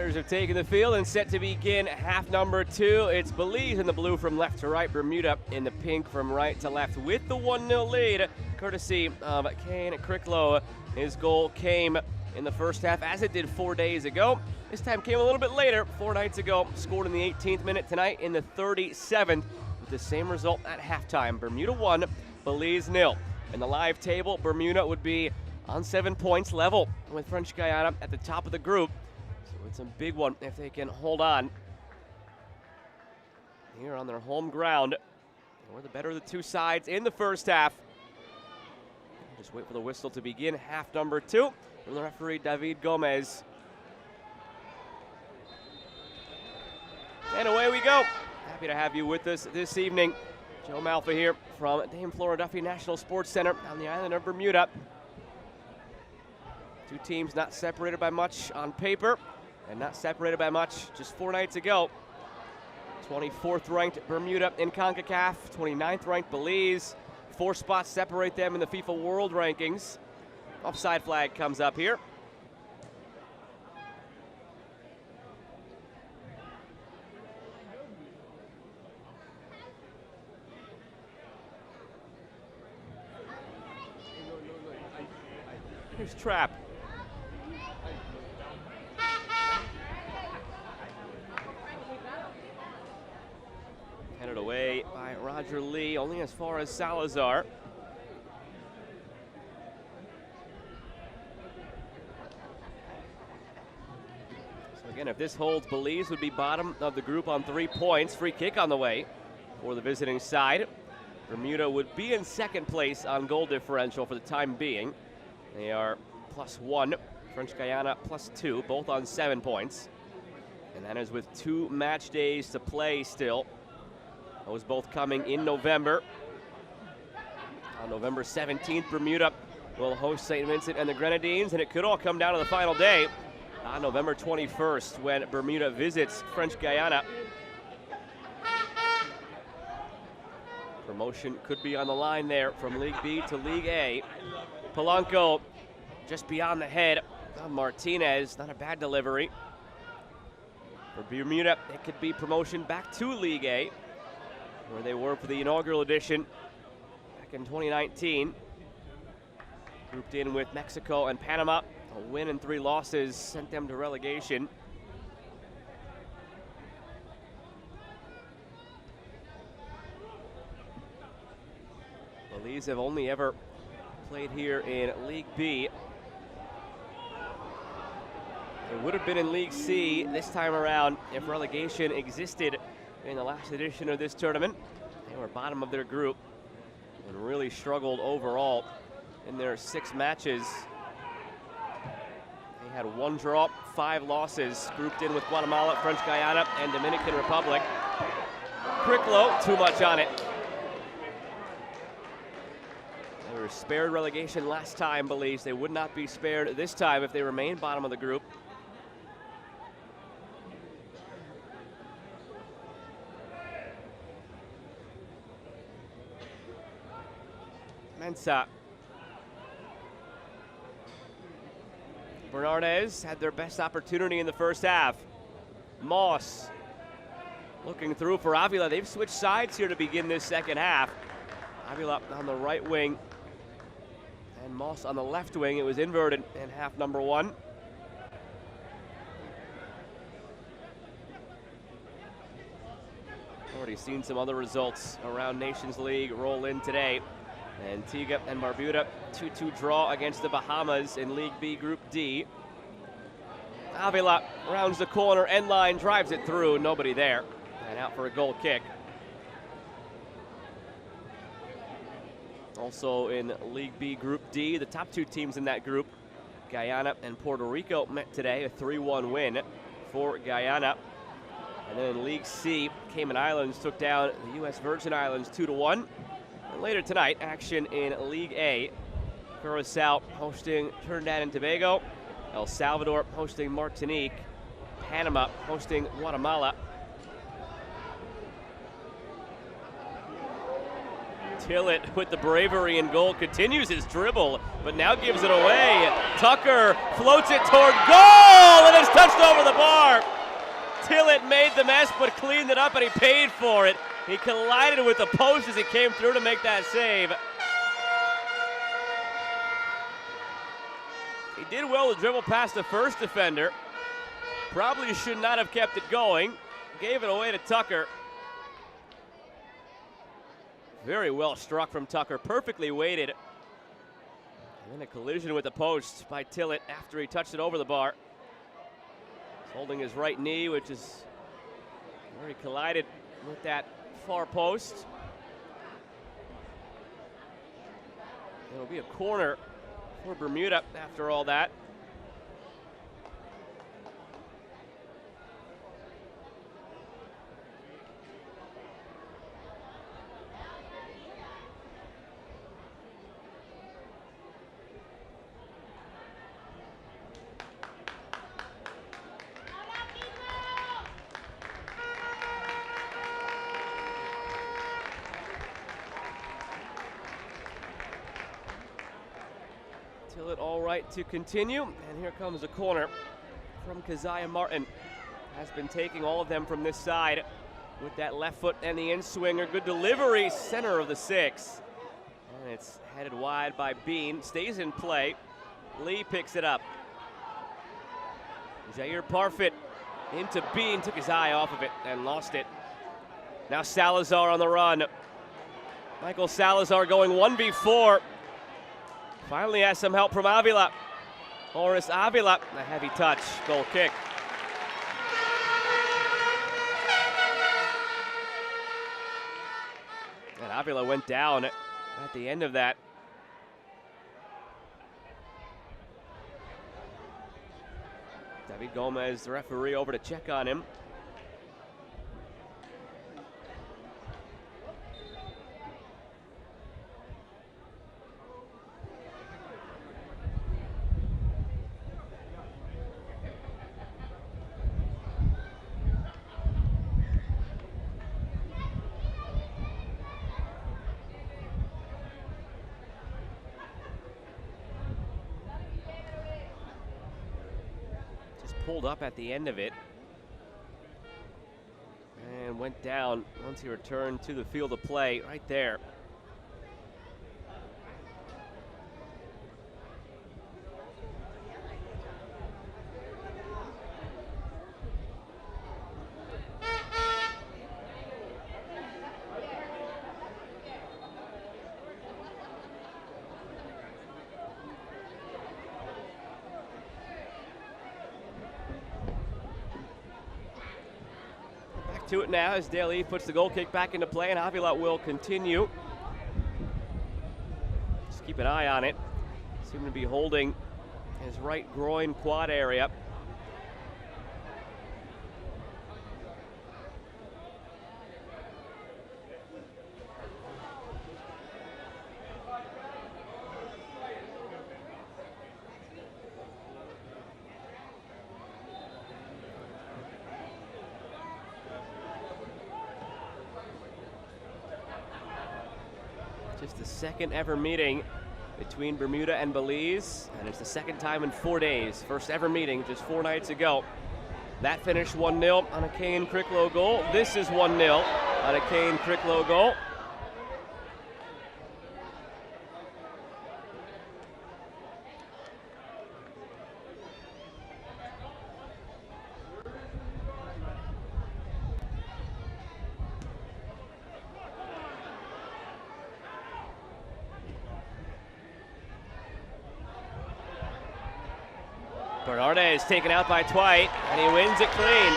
Players have taken the field and set to begin half number 2. It's Belize in the blue from left to right, Bermuda in the pink from right to left with the 1-0 lead, courtesy of Kane Cricklow. His goal came in the first half, as it did 4 days ago. This time came a little bit later, 4 nights ago, scored in the 18th minute, tonight in the 37th, with the same result at halftime. Bermuda 1, Belize 0. In the live table, Bermuda would be on 7 points, level with French Guiana at the top of the group. So it's a big one if they can hold on here on their home ground. We're the better of the two sides in the first half. Just wait for the whistle to begin half number 2 from the referee, David Gomez. And away we go. Happy to have you with us this evening. Joe Malfa here from Dame Flora Duffy National Sports Center on the island of Bermuda. Two teams not separated by much on paper and not separated by much just 4 nights ago. 24th ranked Bermuda in Concacaf, 29th ranked Belize. 4 spots separate them in the FIFA World Rankings. Offside flag comes up here. Here's Trap. Headed away by Roger Lee, only as far as Salazar. So again, if this holds, Belize would be bottom of the group on 3 points. Free kick on the way for the visiting side. Bermuda would be in second place on goal differential for the time being. They are +1, French Guiana +2, both on 7 points. And that is with 2 match days to play still. Those both coming in November. On November 17th, Bermuda will host St. Vincent and the Grenadines, and it could all come down to the final day on November 21st when Bermuda visits French Guiana. Promotion could be on the line there from League B to League A. Polanco just beyond the head of Martinez. Not a bad delivery. For Bermuda, it could be promotion back to League A, where they were for the inaugural edition back in 2019. Grouped in with Mexico and Panama. A win and 3 losses sent them to relegation. Belize have only ever played here in League B. It would have been in League C this time around if relegation existed in the last edition of this tournament. They were bottom of their group and really struggled overall in their 6 matches. They had 1 draw, 5 losses, grouped in with Guatemala, French Guiana, and Dominican Republic. Cricklow, too much on it. They were spared relegation last time, Belize. They would not be spared this time if they remain bottom of the group. Mensah. Bernardez had their best opportunity in the first half. Moss looking through for Avila. They've switched sides here to begin this second half. Avila on the right wing and Moss on the left wing. It was inverted in half number 1. Already seen some other results around Nations League roll in today. Antigua and Barbuda, 2-2 draw against the Bahamas in League B Group D. Avila rounds the corner, end line, drives it through, nobody there, and out for a goal kick. Also in League B Group D, the top 2 teams in that group, Guyana and Puerto Rico, met today, a 3-1 win for Guyana. And then in League C, Cayman Islands took down the U.S. Virgin Islands 2-1. And later tonight, action in League A. Curacao hosting Trinidad and Tobago. El Salvador hosting Martinique. Panama hosting Guatemala. Tillett with the bravery in goal continues his dribble, but now gives it away. Tucker floats it toward goal, and it's touched over the bar. made the mess but cleaned it up, and he paid for it. He collided with the post as he came through to make that save. He did well to dribble past the first defender. Probably should not have kept it going. Gave it away to Tucker. Very well struck from Tucker, perfectly weighted. And then a collision with the post by Tillett after he touched it over the bar. He's holding his right knee, which is where he collided with that far post. It'll be a corner for Bermuda after all that. Tillett all right to continue, and here comes a corner from Keziah Martin. Has been taking all of them from this side with that left foot and the in-swinger. Good delivery, center of the 6. And it's headed wide by Bean, stays in play. Lee picks it up. Jair Parfit into Bean, took his eye off of it and lost it. Now Salazar on the run. Michael Salazar going 1v4. Finally has some help from Avila. Horace Avila, a heavy touch, goal kick. And Avila went down at the end of that. David Gomez, the referee, over to check on him. Pulled up at the end of it and went down once he returned to the field of play right there. To it now as Dale Eve puts the goal kick back into play, and Avila will continue. Just keep an eye on it. Seem to be holding his right groin quad area. Just the second ever meeting between Bermuda and Belize, and it's the second time in 4 days. First ever meeting just 4 nights ago. That finished 1-0 on a Kane Cricklow goal. This is 1-0 on a Kane Cricklow goal. Bernarde is taken out by Twight, and he wins it clean.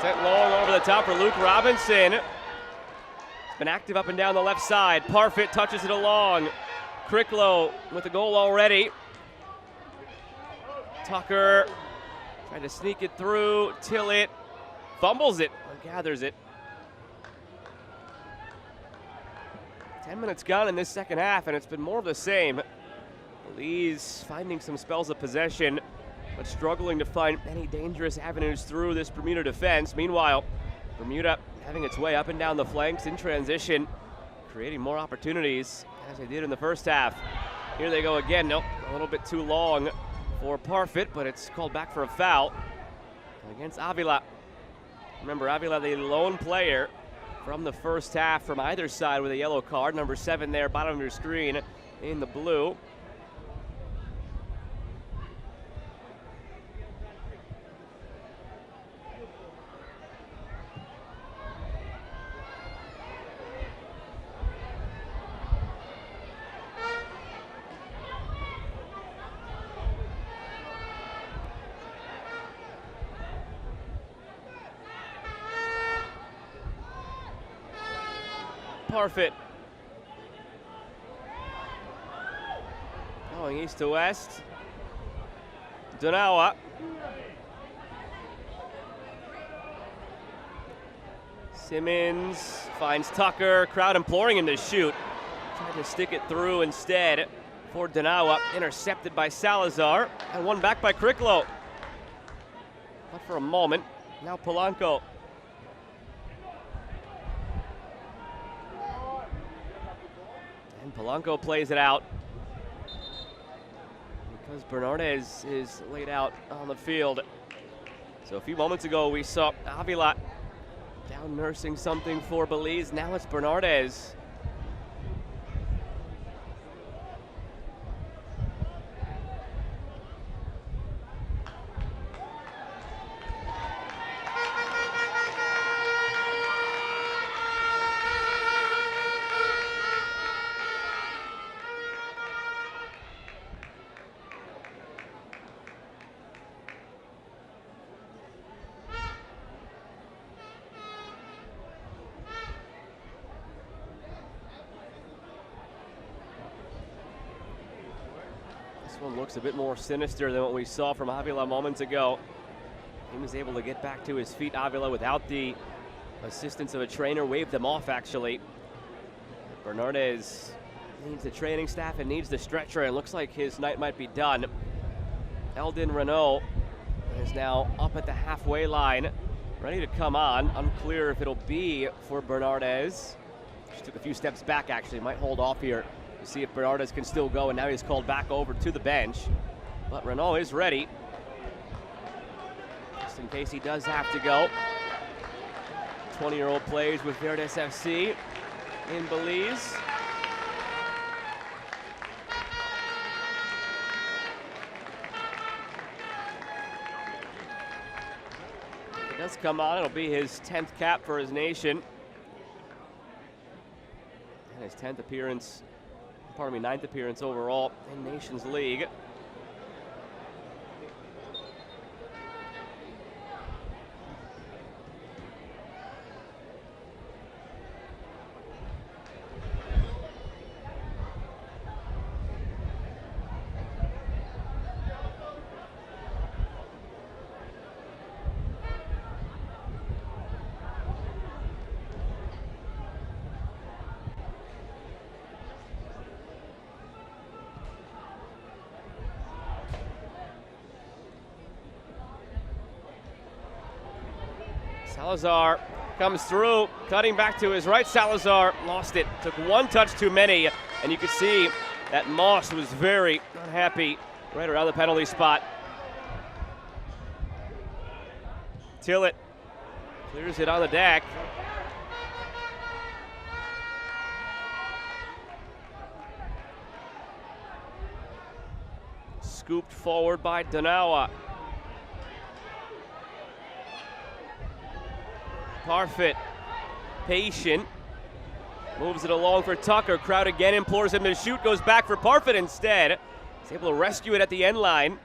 Sent long over the top for Luke Robinson. Been active up and down the left side. Parfit touches it along. Cricklow with the goal already. Tucker trying to sneak it through. Tillett fumbles it or gathers it. 10 minutes gone in this second half, and it's been more of the same. Belize finding some spells of possession, but struggling to find any dangerous avenues through this Bermuda defense. Meanwhile, Bermuda having its way up and down the flanks in transition, creating more opportunities as they did in the first half. Here they go again. Nope, a little bit too long for Parfit, but it's called back for a foul against Avila. Remember, Avila, the lone player from the first half from either side with a yellow card. Number 7 there, bottom of your screen in the blue. Parfit going east to west. Donawa. Simmons finds Tucker. Crowd imploring him to shoot. Tried to stick it through instead for Donawa. Intercepted by Salazar and won back by Cricklow. But for a moment, now Polanco. And Polanco plays it out because Bernardes is laid out on the field. So a few moments ago we saw Avila down nursing something for Belize. Now it's Bernardes. This one looks a bit more sinister than what we saw from Avila moments ago. He was able to get back to his feet, Avila, without the assistance of a trainer. Waved them off, actually. Bernardes needs the training staff and needs the stretcher. It looks like his night might be done. Eldon Renault is now up at the halfway line, ready to come on. Unclear if it'll be for Bernardes. Just took a few steps back, actually. Might hold off here to see if Bernardes can still go, and now he's called back over to the bench. But Renault is ready, just in case he does have to go. 20-year-old plays with Verdes FC in Belize. If he does come on, it'll be his 10th cap for his nation. And his 9th appearance overall in Nations League. Salazar comes through, cutting back to his right. Salazar lost it, took one touch too many, and you could see that Moss was very unhappy right around the penalty spot. Tillett clears it on the deck. Scooped forward by Donawa. Parfit, patient, moves it along for Tucker. Crowd again implores him to shoot, goes back for Parfit instead. He's able to rescue it at the end line.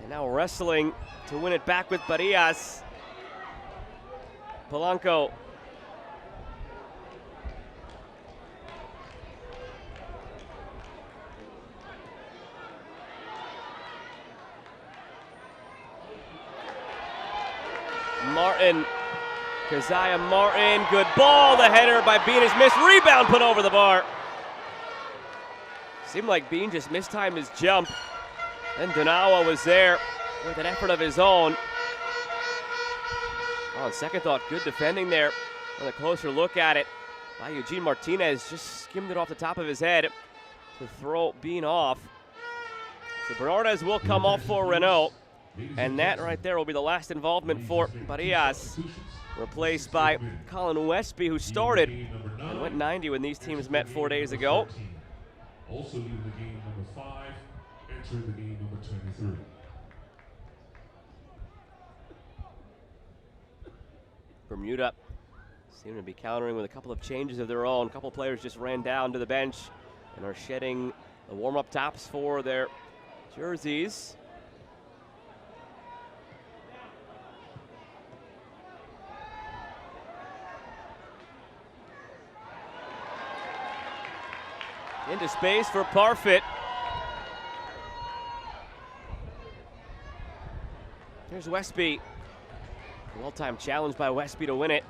And now wrestling to win it back with Barias. Polanco. Martin. Keziah Martin, good ball. The header by Bean is missed. Rebound put over the bar. Seemed like Bean just mistimed his jump. Then Donawa was there with an effort of his own. On second thought, good defending there. On a closer look at it by Eugene Martinez, just skimmed it off the top of his head to throw Bean off. So Bernardez will come off for Renault. And that right there will be the last involvement for Barias, replaced by Colin Westby, who started and went 90 when these teams met 4 days ago. Also leaving the game number 5, entering the game number 23. Bermuda seem to be countering with a couple of changes of their own. A couple players just ran down to the bench and are shedding the warm-up tops for their jerseys. Into space for Parfit. Here's Westby. Well-timed challenge by Westby to win it.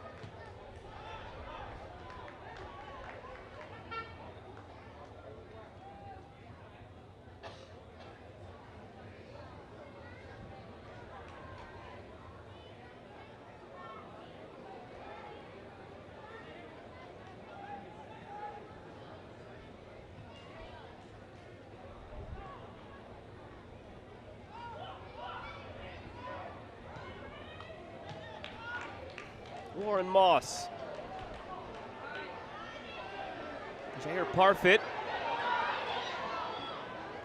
Warren Moss. Jair Parfit.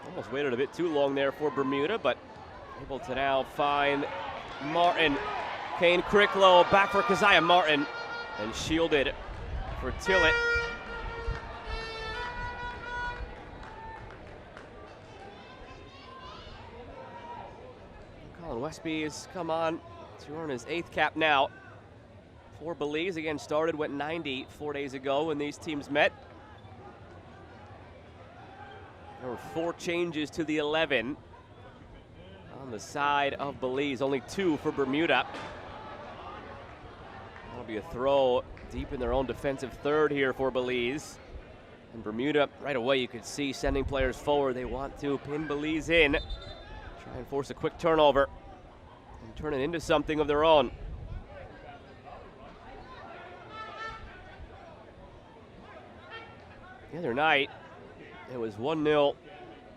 Almost waited a bit too long there for Bermuda, but able to now find Martin. Kane Cricklow back for Keziah Martin and shielded for Tillett. Colin Westby has come on to earn his 8th cap now. For Belize, again, started, went 90 4 days ago when these teams met. There were 4 changes to the 11 on the side of Belize, only 2 for Bermuda. That'll be a throw deep in their own defensive third here for Belize. And Bermuda, right away, you could see sending players forward. They want to pin Belize in, try and force a quick turnover and turn it into something of their own. The other night, it was 1-0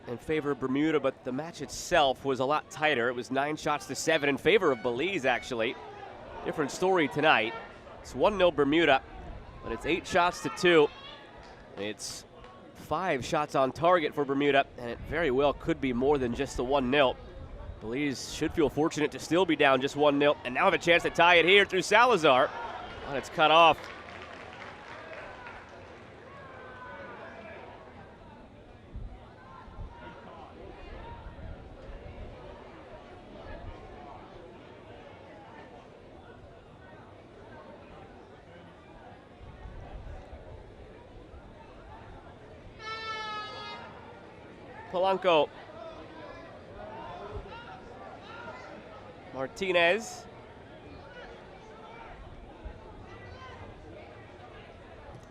in favor of Bermuda, but the match itself was a lot tighter. It was 9 shots to 7 in favor of Belize, actually. Different story tonight. It's 1-0 Bermuda, but it's 8 shots to 2. It's 5 shots on target for Bermuda, and it very well could be more than just the 1-0. Belize should feel fortunate to still be down just 1-0, and now have a chance to tie it here through Salazar, but it's cut off. Polanco. Martinez.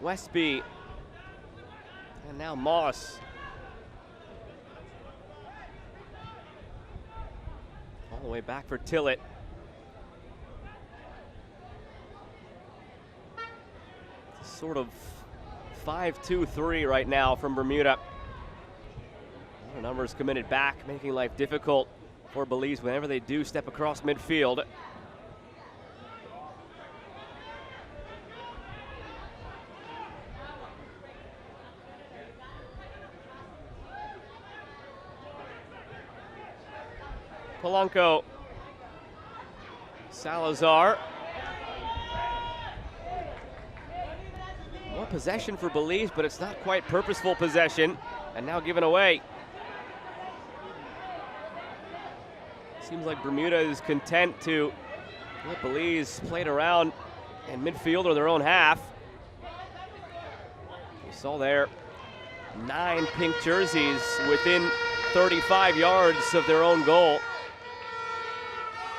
Westby. And now Moss. All the way back for Tillett. Sort of 5-2-3 right now from Bermuda. Numbers committed back, making life difficult for Belize whenever they do step across midfield. Polanco. Salazar. More possession for Belize, but it's not quite purposeful possession, and now given away. Seems like Bermuda is content to let Belize play it around in midfield or their own half. You saw there 9 pink jerseys within 35 yards of their own goal.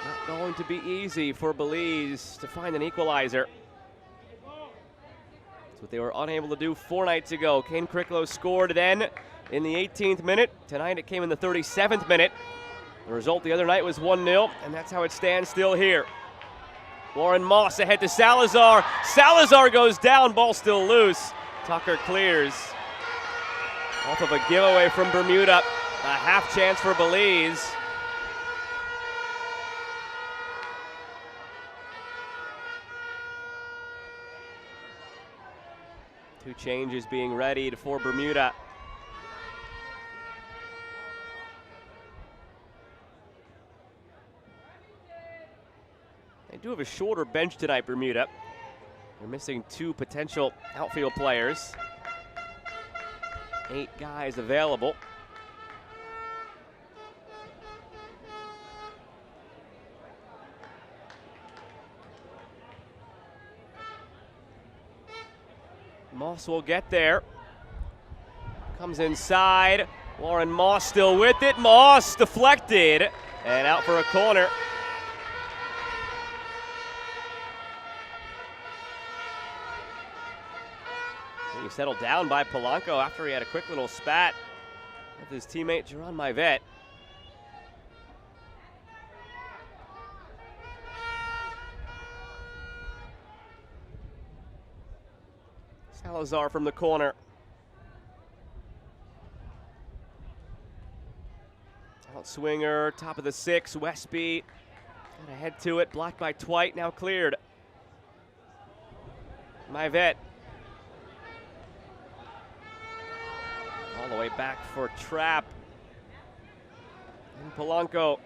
Not going to be easy for Belize to find an equalizer. That's what they were unable to do 4 nights ago. Kane Cricklow scored then in the 18th minute. Tonight it came in the 37th minute. The result the other night was 1-0, and that's how it stands still here. Warren Moss ahead to Salazar. Salazar goes down, ball still loose. Tucker clears. Off of a giveaway from Bermuda. A half chance for Belize. Two changes being readied for Bermuda. They do have a shorter bench tonight, Bermuda. They're missing 2 potential outfield players. 8 guys available. Moss will get there. Comes inside. Warren Moss still with it. Moss deflected and out for a corner. He settled down by Polanco after he had a quick little spat with his teammate Jerron Maivet. Salazar from the corner. Outswinger, top of the 6, Westby. Got a head to it, blocked by Twite, now cleared. Maivet. All the way back for Trapp. And Polanco.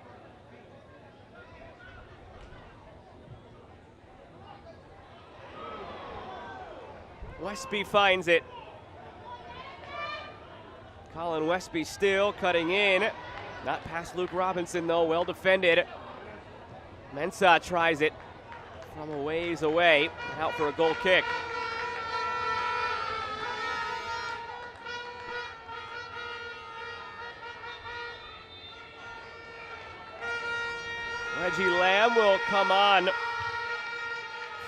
Westby finds it. Colin Westby still cutting in. Not past Luke Robinson though, well defended. Mensah tries it from a ways away, out for a goal kick. Reggie Lamb will come on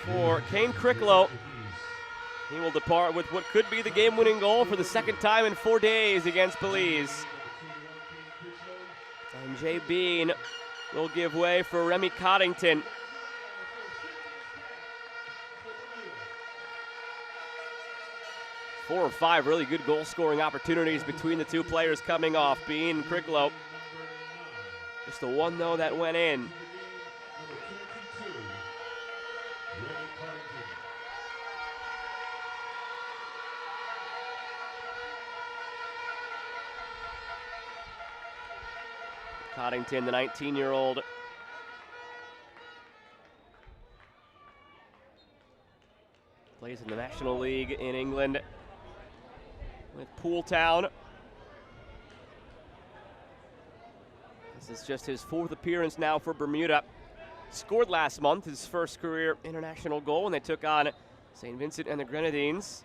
for Kane Cricklow. He will depart with what could be the game-winning goal for the second time in 4 days against Belize. And Jay Bean will give way for Remy Coddington. Four or 5 really good goal-scoring opportunities between the 2 players coming off, Bean and Cricklow. Just the one, though, that went in. Coddington, the 19-year-old. Plays in the National League in England with Poole Town. This is just his 4th appearance now for Bermuda. Scored last month, his first career international goal when they took on St. Vincent and the Grenadines.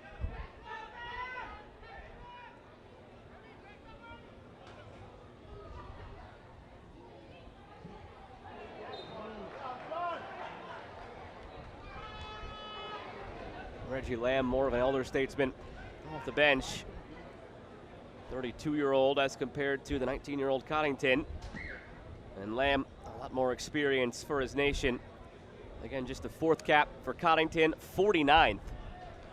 Reggie Lamb, more of an elder statesman off the bench. 32-year-old as compared to the 19-year-old Coddington. And Lamb, a lot more experience for his nation. Again, just the 4th cap for Coddington, 49th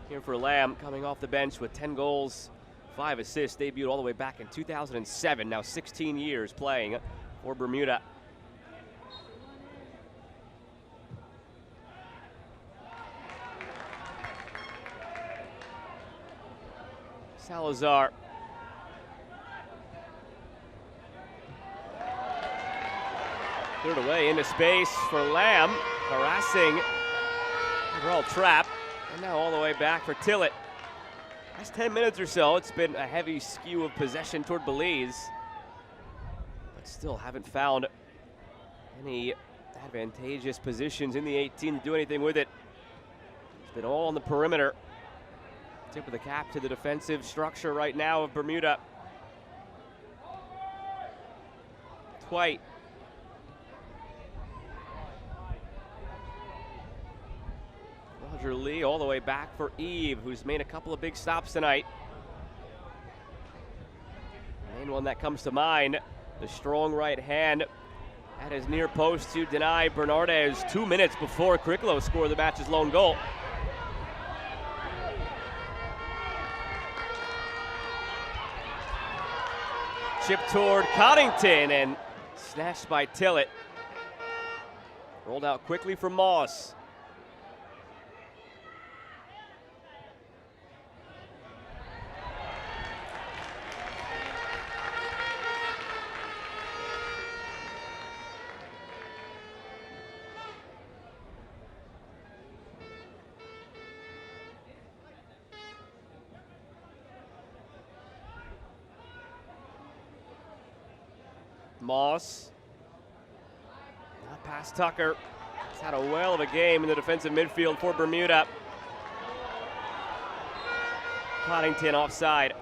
here for Lamb, coming off the bench with 10 goals, 5 assists, debuted all the way back in 2007, now 16 years playing for Bermuda. Salazar. Cleared away into space for Lamb, harassing overall Trapp, and now all the way back for Tillett. Last 10 minutes or so, it's been a heavy skew of possession toward Belize, but still haven't found any advantageous positions in the 18 to do anything with it. It's been all on the perimeter. Tip of the cap to the defensive structure right now of Bermuda. Twite. Roger Lee all the way back for Eve, who's made a couple of big stops tonight. The main one that comes to mind, the strong right hand at his near post to deny Bernardes 2 minutes before Cricklow scored the match's lone goal. Chip toward Coddington and snatched by Tillett. Rolled out quickly for Moss. Moss, not past Tucker. He's had a whale of a game in the defensive midfield for Bermuda. Coddington offside.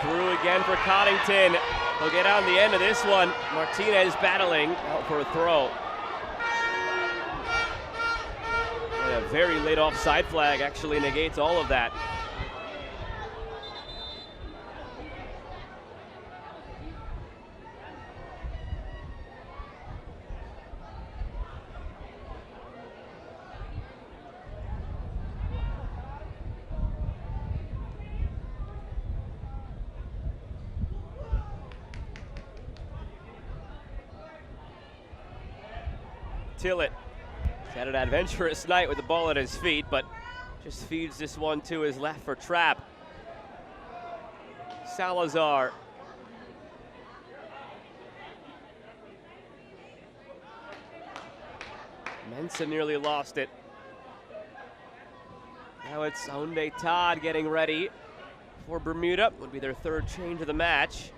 Through again for Coddington. He'll get on the end of this one. Martinez battling out for a throw. And a very late offside flag actually negates all of that. Tillett has had an adventurous night with the ball at his feet, but just feeds this one to his left for Trapp. Salazar. Mensah nearly lost it. Now it's Hyundai Todd getting ready for Bermuda. Would be their third change of the match.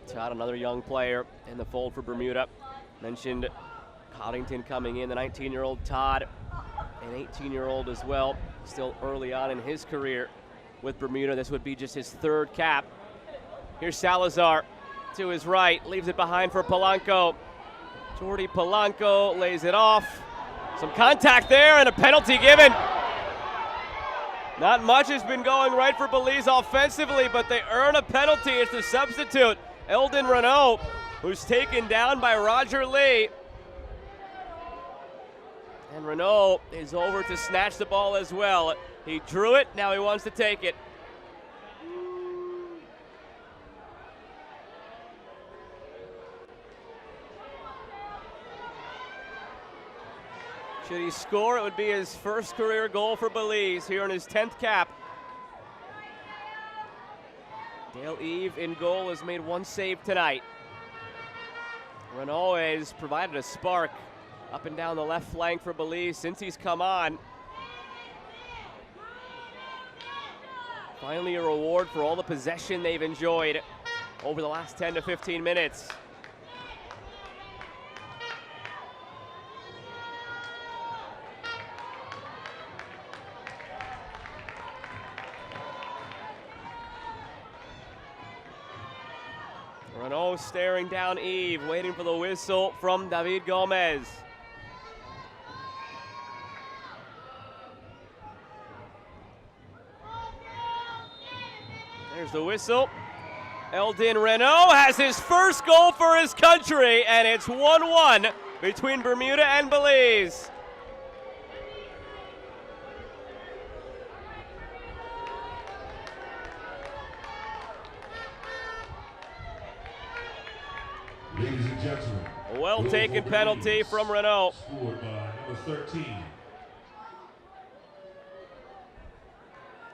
Todd, another young player in the fold for Bermuda. Mentioned Coddington coming in, the 19-year-old Todd, an 18-year-old as well, still early on in his career with Bermuda. This would be just his third cap. Here's Salazar to his right, leaves it behind for Polanco. Jordi Polanco lays it off. Some contact there and a penalty given. Not much has been going right for Belize offensively, but they earn a penalty. It's the substitute, Eldon Renault, who's taken down by Roger Lee. And Renault is over to snatch the ball as well. He drew it, now he wants to take it. Should he score, it would be his first career goal for Belize here in his 10th cap. Dale Eve in goal has made one save tonight. Renault has provided a spark up and down the left flank for Belize since he's come on. Finally a reward for all the possession they've enjoyed over the last 10 to 15 minutes. Renault staring down Eve, waiting for the whistle from David Gomez. There's the whistle. Eldon Renault has his first goal for his country, and it's 1-1 between Bermuda and Belize. Ladies and gentlemen. A well-taken penalty from Renault. Scored by number 13.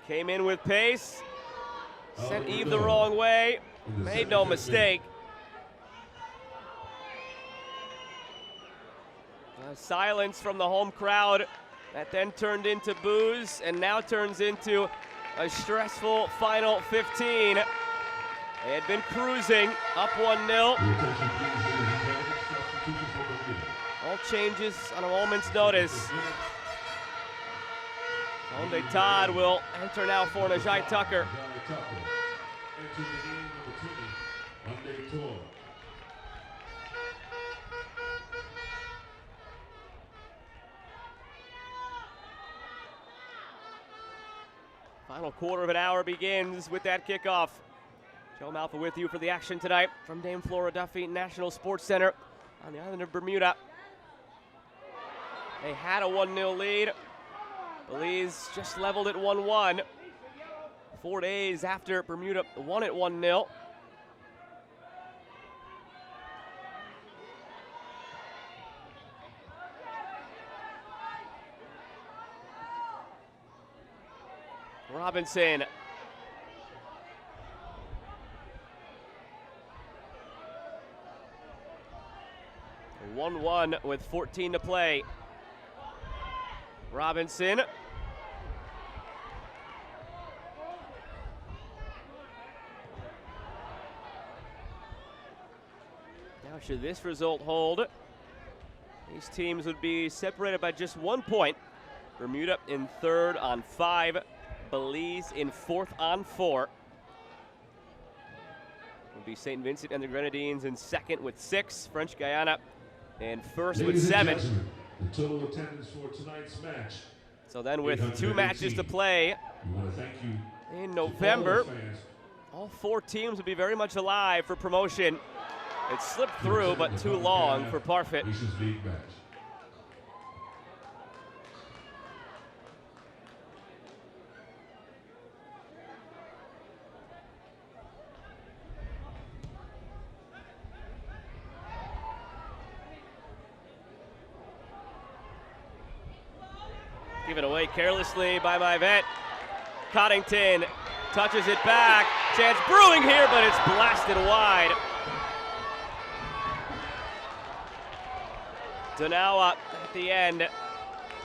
Came in with pace. Sent Eve the wrong way. Made no mistake. Silence from the home crowd that then turned into boos and now turns into a stressful final 15. They had been cruising up 1-0. All changes on a moment's notice. Onde Todd will enter now for Najai Tucker. Final quarter of an hour begins with that kickoff. Joe Malfa with you for the action tonight from Dame Flora Duffy National Sports Center on the island of Bermuda. They had a 1-0 lead. Belize just leveled at 1-1. 4 days after Bermuda won at 1-0. Robinson. A 1-1 with 14 to play. Robinson. Now should this result hold, these teams would be separated by just 1 point. Bermuda in third on 5. Belize in fourth on 4. Will be St. Vincent and the Grenadines in second with 6. French Guiana in first with 7. The total attendance for tonight's match. So then with 2 matches to play in November, all 4 teams will be very much alive for promotion. It slipped through, but too long for Parfit. Given away carelessly by my vet. Coddington touches it back. Chance brewing here, but it's blasted wide. Donawa at the end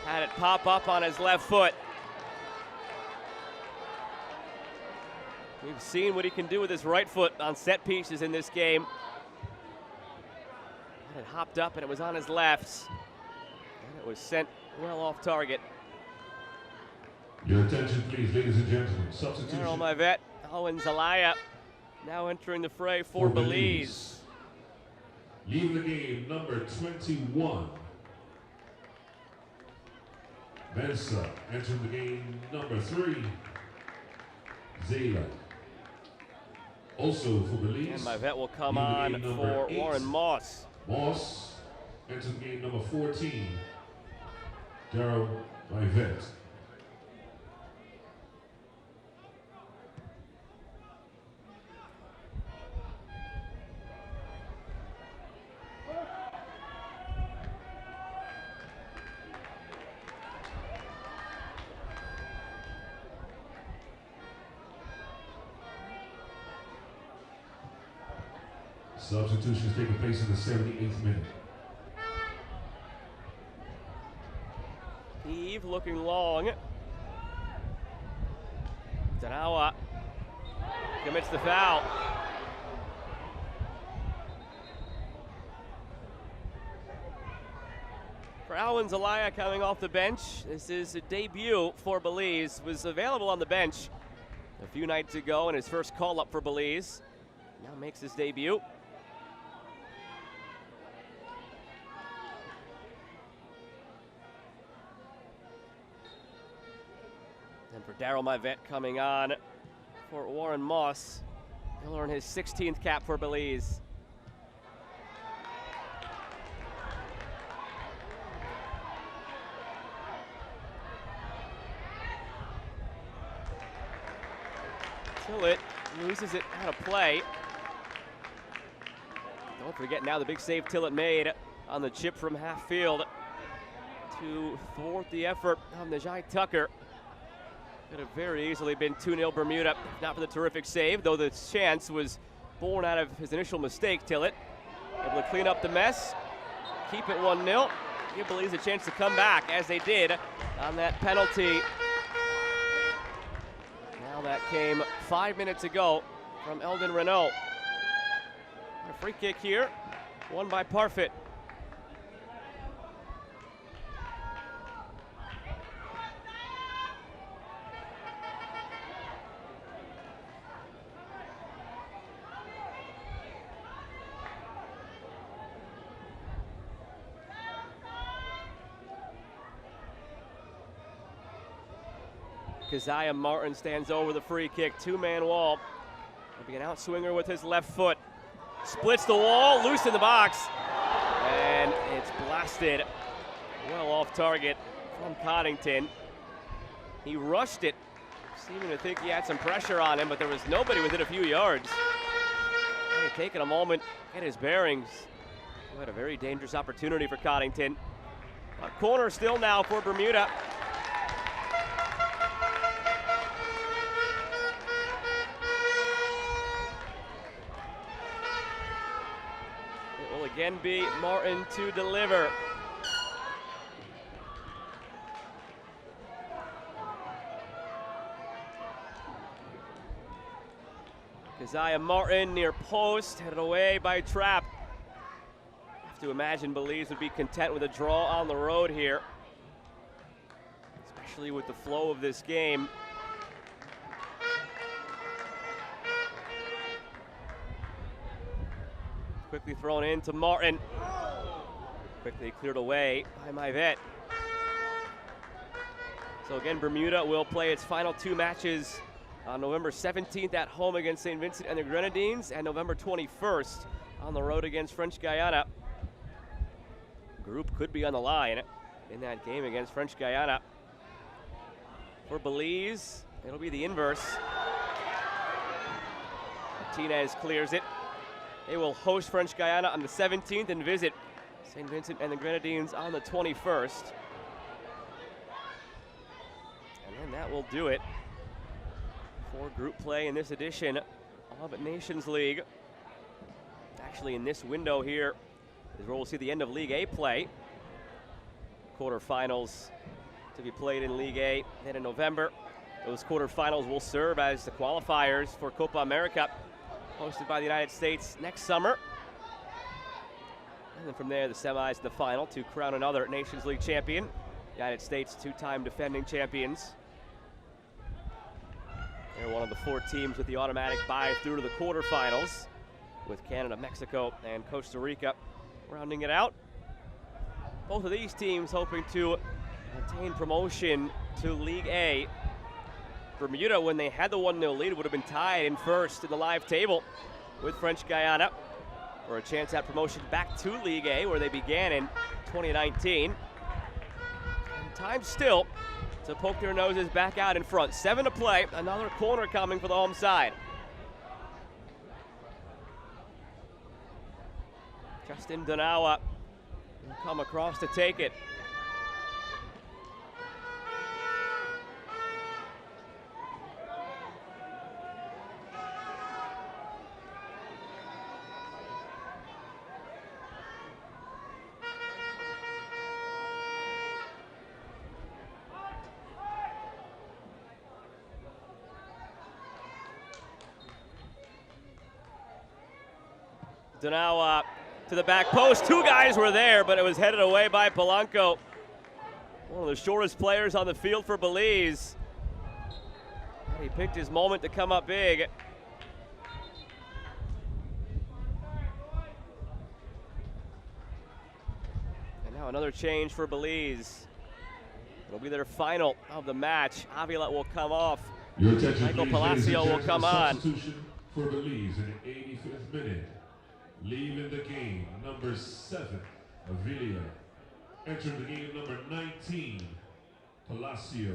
had it pop up on his left foot. We've seen what he can do with his right foot on set pieces in this game. And it hopped up and it was on his left. And it was sent well off target. Your attention, please, ladies and gentlemen. Substitution. Daryl, my vet, Owen Zelaya, now entering the fray for Belize. Leaving the game, number 21. Mensa entering the game, number 3. Zayla. Also for Belize. And my vet will come on for 8. Warren Moss. Moss entering the game, number 14. Daryl, my vet. Substitutions taking place in the 78th minute. Eve looking long. Donawa commits the foul. For Alwyn Zelaya coming off the bench, this is a debut for Belize. Was available on the bench a few nights ago in his first call-up for Belize. Now makes his debut. And for Daryl, my vet, coming on for Warren Moss. He'll earn his 16th cap for Belize. Tillett loses it out of play. Don't forget now the big save Tillett made on the chip from half field to thwart the effort of Najai Tucker. Could have very easily been 2-0 Bermuda, if not for the terrific save, though the chance was born out of his initial mistake, Tillett. Able to clean up the mess, keep it 1-0, give Belize a chance to come back, as they did on that penalty. Now that came 5 minutes ago from Eldon Renault. A free kick here, won by Parfit. Keziah Martin stands over the free kick, two-man wall. Will be an outswinger with his left foot. Splits the wall, loose in the box, and it's blasted well off target from Coddington. He rushed it, seeming to think he had some pressure on him, but there was nobody within a few yards. And taking a moment to get his bearings. He had a very dangerous opportunity for Coddington. A corner still now for Bermuda. Again be Martin to deliver. Keziah Martin near post, headed away by Trapp. Have to imagine Belize would be content with a draw on the road here, especially with the flow of this game. Quickly thrown in to Martin. Quickly cleared away by Myvet. So again, Bermuda will play its final two matches on November 17th at home against St. Vincent and the Grenadines, and November 21st on the road against French Guiana. Group could be on the line in that game against French Guiana. For Belize, it'll be the inverse. Martinez clears it. They will host French Guiana on the 17th and visit St. Vincent and the Grenadines on the 21st. And then that will do it for group play in this edition of Nations League. Actually, in this window here is where we'll see the end of League A play. Quarterfinals to be played in League A then in November. Those quarterfinals will serve as the qualifiers for Copa America, hosted by the United States next summer. And then from there, the semis and the final to crown another Nations League champion. United States, two-time defending champions. They're one of the four teams with the automatic bye through to the quarterfinals, with Canada, Mexico, and Costa Rica rounding it out. Both of these teams hoping to attain promotion to League A. Bermuda, when they had the 1-0 lead, would have been tied in first in the live table with French Guiana for a chance at promotion back to League A, where they began in 2019. And time still to poke their noses back out in front. 7 to play, another corner coming for the home side. Justin Donawa will come across to take it. Donawa to the back post. Two guys were there, but it was headed away by Polanco. One of the shortest players on the field for Belize. And he picked his moment to come up big. And now another change for Belize. It'll be their final of the match. Avila will come off. Michael Palacio will come on. Substitution for Belize in the 85th minute. Leaving the game, number 7, Avila. Entering the game, number 19, Palacio.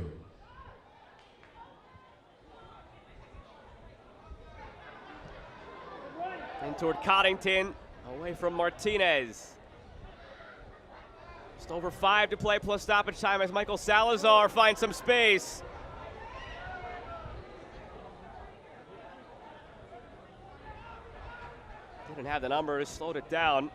In toward Coddington. Away from Martinez. Just over 5 to play plus stoppage time as Michael Salazar finds some space. Didn't have the numbers, slowed it down.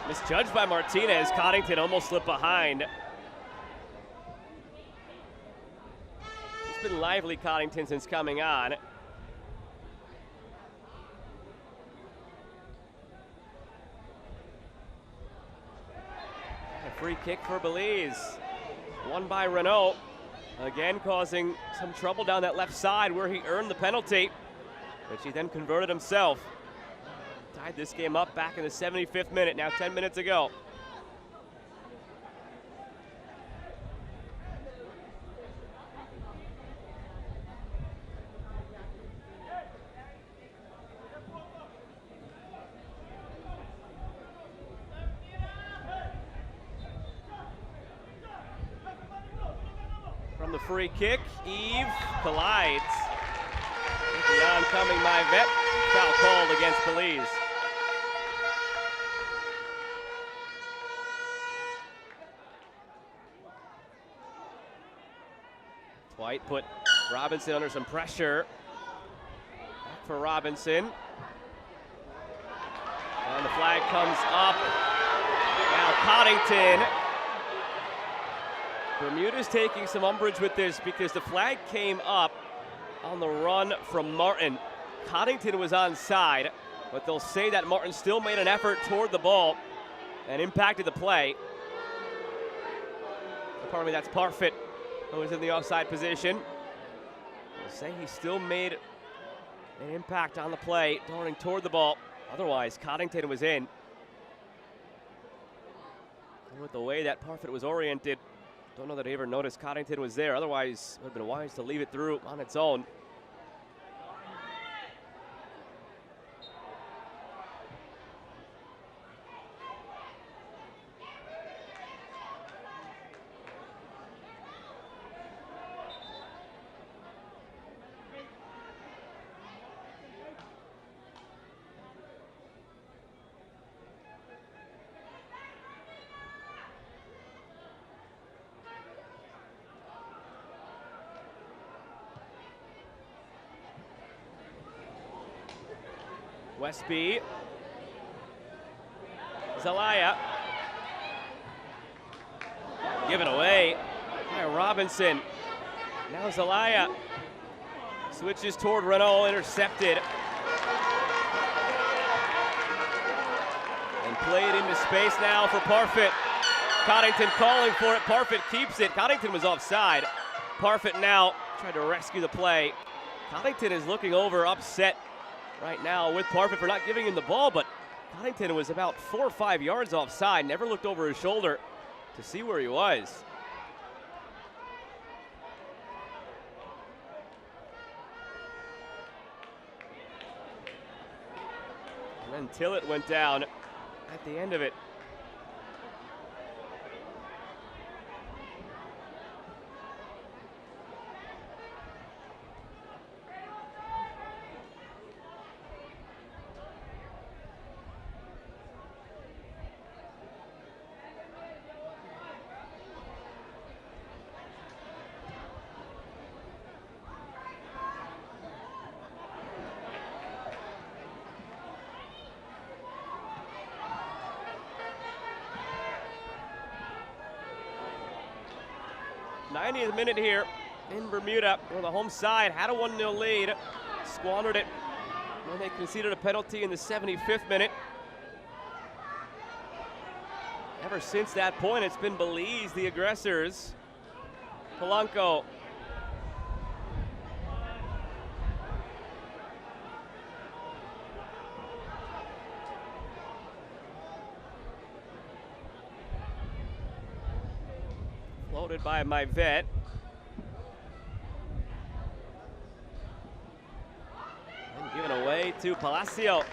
Misjudged by Martinez. Coddington almost slipped behind. It's been lively, Coddington, since coming on. A free kick for Belize. Won by Renault. Again causing some trouble down that left side where he earned the penalty, which he then converted himself. Tied this game up back in the 75th minute, now 10 minutes ago. From the free kick, Eve collides with the oncoming Myvet. Foul called against Belize. White put Robinson under some pressure. Back for Robinson. And the flag comes up. Now Coddington. Bermuda's taking some umbrage with this because the flag came up on the run from Martin. Coddington was onside, but they'll say that Martin still made an effort toward the ball and impacted the play. Pardon me, that's Parfit, who was in the offside position. They'll say he still made an impact on the play, darting toward the ball. Otherwise, Coddington was in. And with the way that Parfit was oriented, don't know that he ever noticed Coddington was there. Otherwise, it would have been wise to leave it through on its own. Westby, Zelaya, given away by Robinson. Now Zelaya switches toward Renault, intercepted. And played into space now for Parfit. Coddington calling for it, Parfit keeps it. Coddington was offside. Parfit now tried to rescue the play. Coddington is looking over, upset right now with Parfit for not giving him the ball, but Coddington was about 4 or 5 yards offside, never looked over his shoulder to see where he was. And then Tillett went down at the end of it. '90th minute here in Bermuda, where the home side had a 1-0 lead, squandered it when they conceded a penalty in the 75th minute. Ever since that point, it's been Belize, the aggressors. Polanco. Floated by my vet. And given away to Palacio.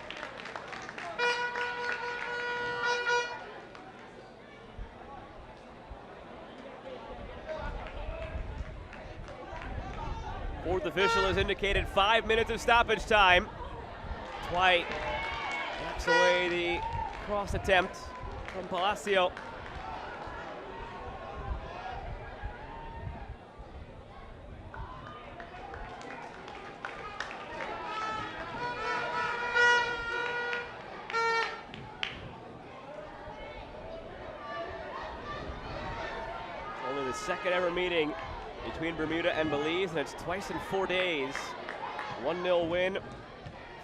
Fourth official has indicated 5 minutes of stoppage time. Dwight backs away the cross attempt from Palacio. Only the second ever meeting between Bermuda and Belize, and it's twice in 4 days. 1-0 win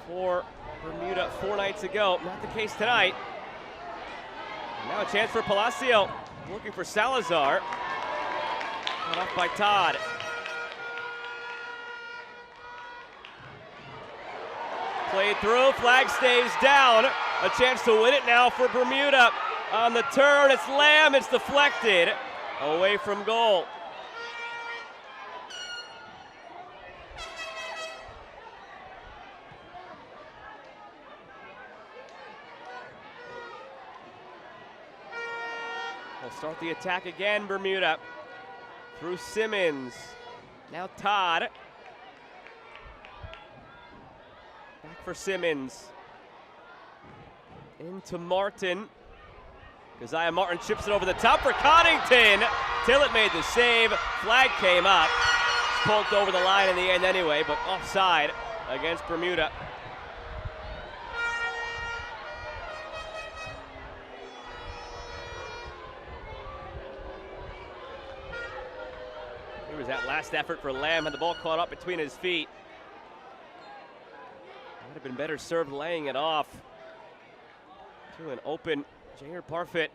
for Bermuda 4 nights ago. Not the case tonight. And now a chance for Palacio, looking for Salazar. Cut off by Todd. Played through, flag stays down. A chance to win it now for Bermuda. On the turn, it's Lamb, it's deflected. Away from goal. They'll start the attack again, Bermuda. Through Simmons. Now Todd. Back for Simmons. Into Martin. Keziah Martin chips it over the top for Coddington. Tillett made the save. Flag came up. It's poked over the line in the end anyway, but offside against Bermuda. Here was that last effort for Lamb, had the ball caught up between his feet. Would have been better served laying it off to an open Jair Parfit.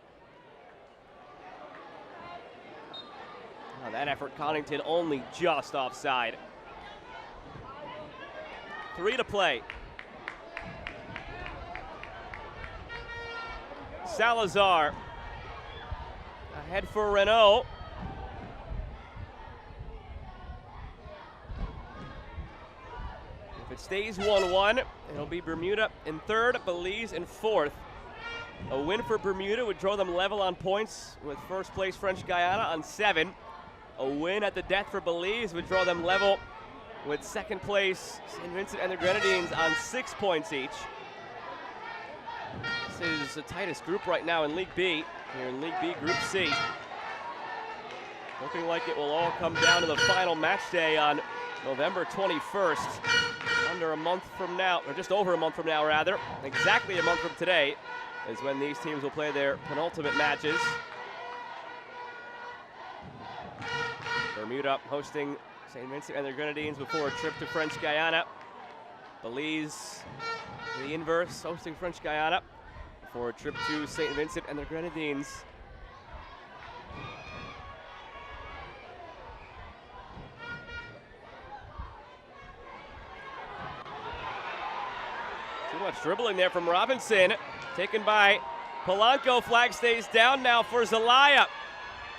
Oh, that effort, Coddington only just offside. 3 to play. Salazar ahead for Renault. If it stays 1-1, it'll be Bermuda in third, Belize in fourth. A win for Bermuda would draw them level on points with first place French Guiana on 7. A win at the death for Belize would draw them level with second place St. Vincent and the Grenadines on 6 points each. This is the tightest group right now in League B, here in League B Group C. Looking like it will all come down to the final match day on November 21st. Under a month from now, or just over a month from now rather, exactly a month from today, is when these teams will play their penultimate matches. Bermuda hosting St. Vincent and the Grenadines before a trip to French Guiana. Belize, the inverse, hosting French Guiana before a trip to St. Vincent and the Grenadines. Too much dribbling there from Robinson. Taken by Polanco. Flag stays down now for Zelaya.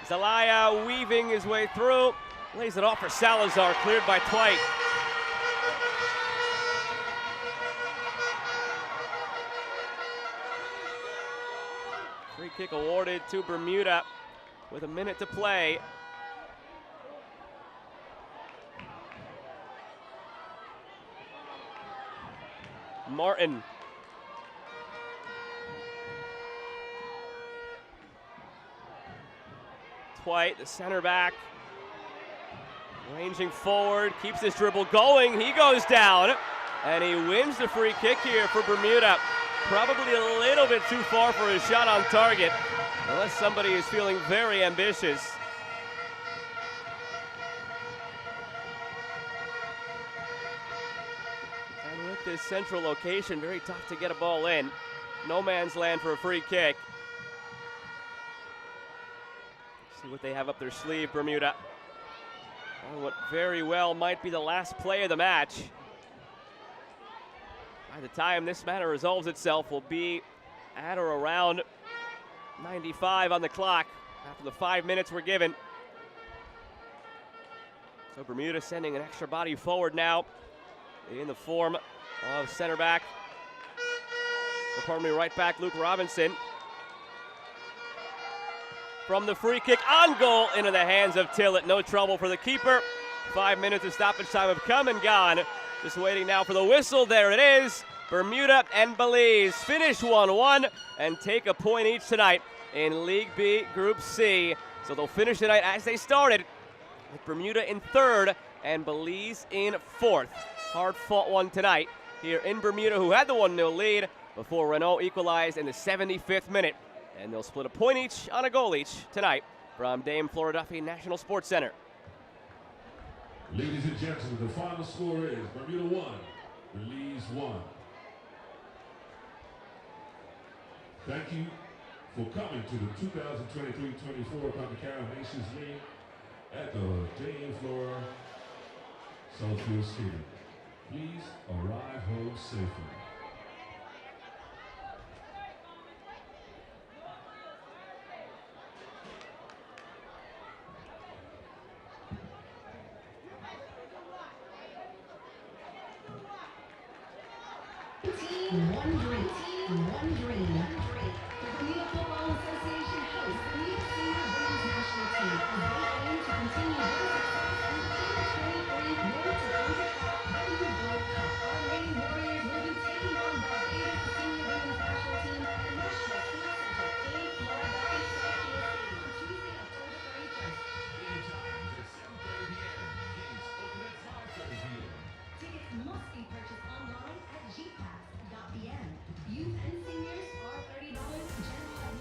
Zelaya weaving his way through. Lays it off for Salazar. Cleared by Dwight. Free kick awarded to Bermuda with a minute to play. Martin. Dwight, the center back, ranging forward, keeps this dribble going. He goes down, and he wins the free kick here for Bermuda. Probably a little bit too far for his shot on target, unless somebody is feeling very ambitious. And with this central location, very tough to get a ball in. No man's land for a free kick. See what they have up their sleeve, Bermuda. On what very well might be the last play of the match. By the time this matter resolves itself, we'll be at or around 95 on the clock after the 5 minutes we're given. So Bermuda sending an extra body forward now in the form of center back, or pardon me, right back Luke Robinson. From the free kick, on goal, into the hands of Tillett. No trouble for the keeper. 5 minutes of stoppage time have come and gone. Just waiting now for the whistle. There it is. Bermuda and Belize finish 1-1 and take a point each tonight in League B Group C. So they'll finish tonight as they started, with Bermuda in third and Belize in fourth. Hard-fought one tonight here in Bermuda, who had the 1-0 lead before Renault equalized in the 75th minute. And they'll split a point each on a goal each tonight from Dame Flora Duffy National Sports Center. Ladies and gentlemen, the final score is Bermuda 1, Belize 1. Thank you for coming to the 2023-24 Concacaf Nations League at the Dame Flora Southfield Stadium. Please arrive home safely. One dream. The Bermuda Football Association hosts the Bermuda Senior Women's National Team as they aim to continue their success in the 2023 Road to Concacaf World Cup. Our Lady Warriors will be taking on Barbados Senior Women's National Team at the National Sports Center, Dame Flora Duffy Southfield Stadium on Tuesday, October 31st. Game time is at 7:30 p.m. Games open at 5:30 p.m. Tickets must be purchased online at gpass.bn. Youth and seniors are $30 general.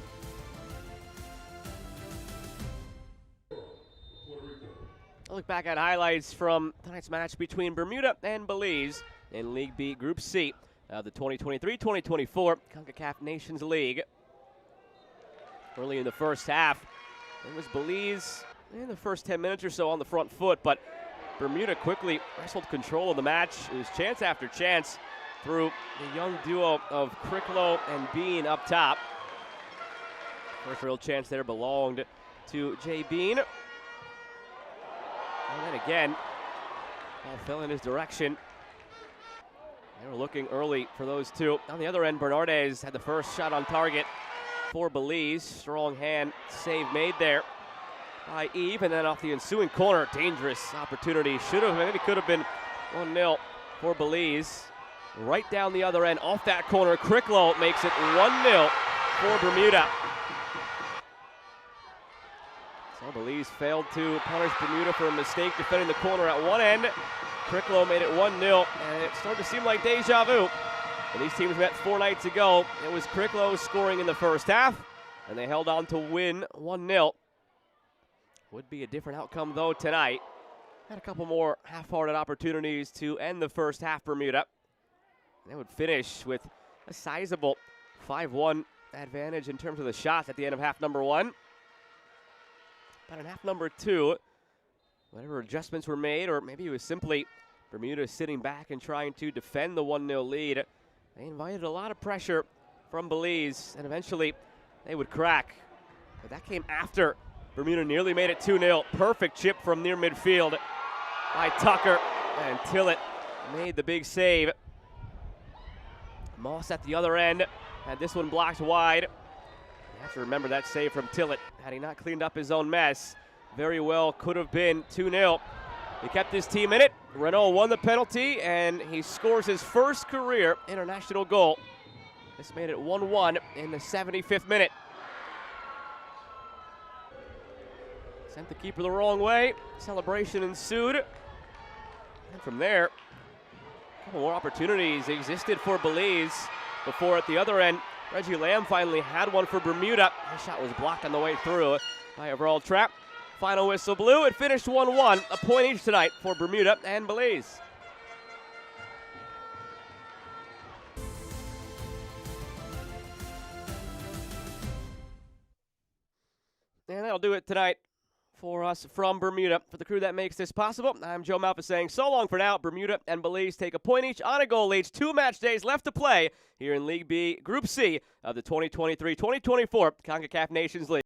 Puerto Rico. I'll look back at highlights from tonight's match between Bermuda and Belize in League B Group C of the 2023-2024 Concacaf Nations League. Early in the first half, it was Belize in the first 10 minutes or so on the front foot, but Bermuda quickly wrestled control of the match. It was chance after chance through the young duo of Cricklow and Bean up top. First real chance there belonged to Jay Bean. And then again, ball fell in his direction. They were looking early for those two. On the other end, Bernardes had the first shot on target for Belize. Strong hand save made there by Eve, and then off the ensuing corner, dangerous opportunity. Should have, maybe could have been 1-0 for Belize. Right down the other end, off that corner, Cricklow makes it 1-0 for Bermuda. So Belize failed to punish Bermuda for a mistake defending the corner at one end. Cricklow made it 1-0, and it started to seem like deja vu. When these teams met 4 nights ago, it was Cricklow scoring in the first half, and they held on to win 1-0. Would be a different outcome, though, tonight. Had a couple more half-hearted opportunities to end the first half, Bermuda. They would finish with a sizable 5-1 advantage in terms of the shots at the end of half number 1. But in half number 2, whatever adjustments were made, or maybe it was simply Bermuda sitting back and trying to defend the 1-0 lead, they invited a lot of pressure from Belize, and eventually they would crack. But that came after Bermuda nearly made it 2-0. Perfect chip from near midfield by Tucker, and Tillett made the big save. Moss at the other end had this one blocked wide. You have to remember that save from Tillett. Had he not cleaned up his own mess, very well could have been 2-0. He kept his team in it. Renault won the penalty, and he scores his first career international goal. This made it 1-1 in the 75th minute. Sent the keeper the wrong way. Celebration ensued. And from there, a couple more opportunities existed for Belize before at the other end, Reggie Lamb finally had one for Bermuda. His shot was blocked on the way through by a brawl trap. Final whistle blew. It finished 1-1, a point each tonight for Bermuda and Belize. And that'll do it tonight for us from Bermuda. For the crew that makes this possible, I'm Joe Malfa saying so long for now. Bermuda and Belize take a point each on a goal each. 2 match days left to play here in League B, Group C of the 2023-2024 Concacaf Nations League.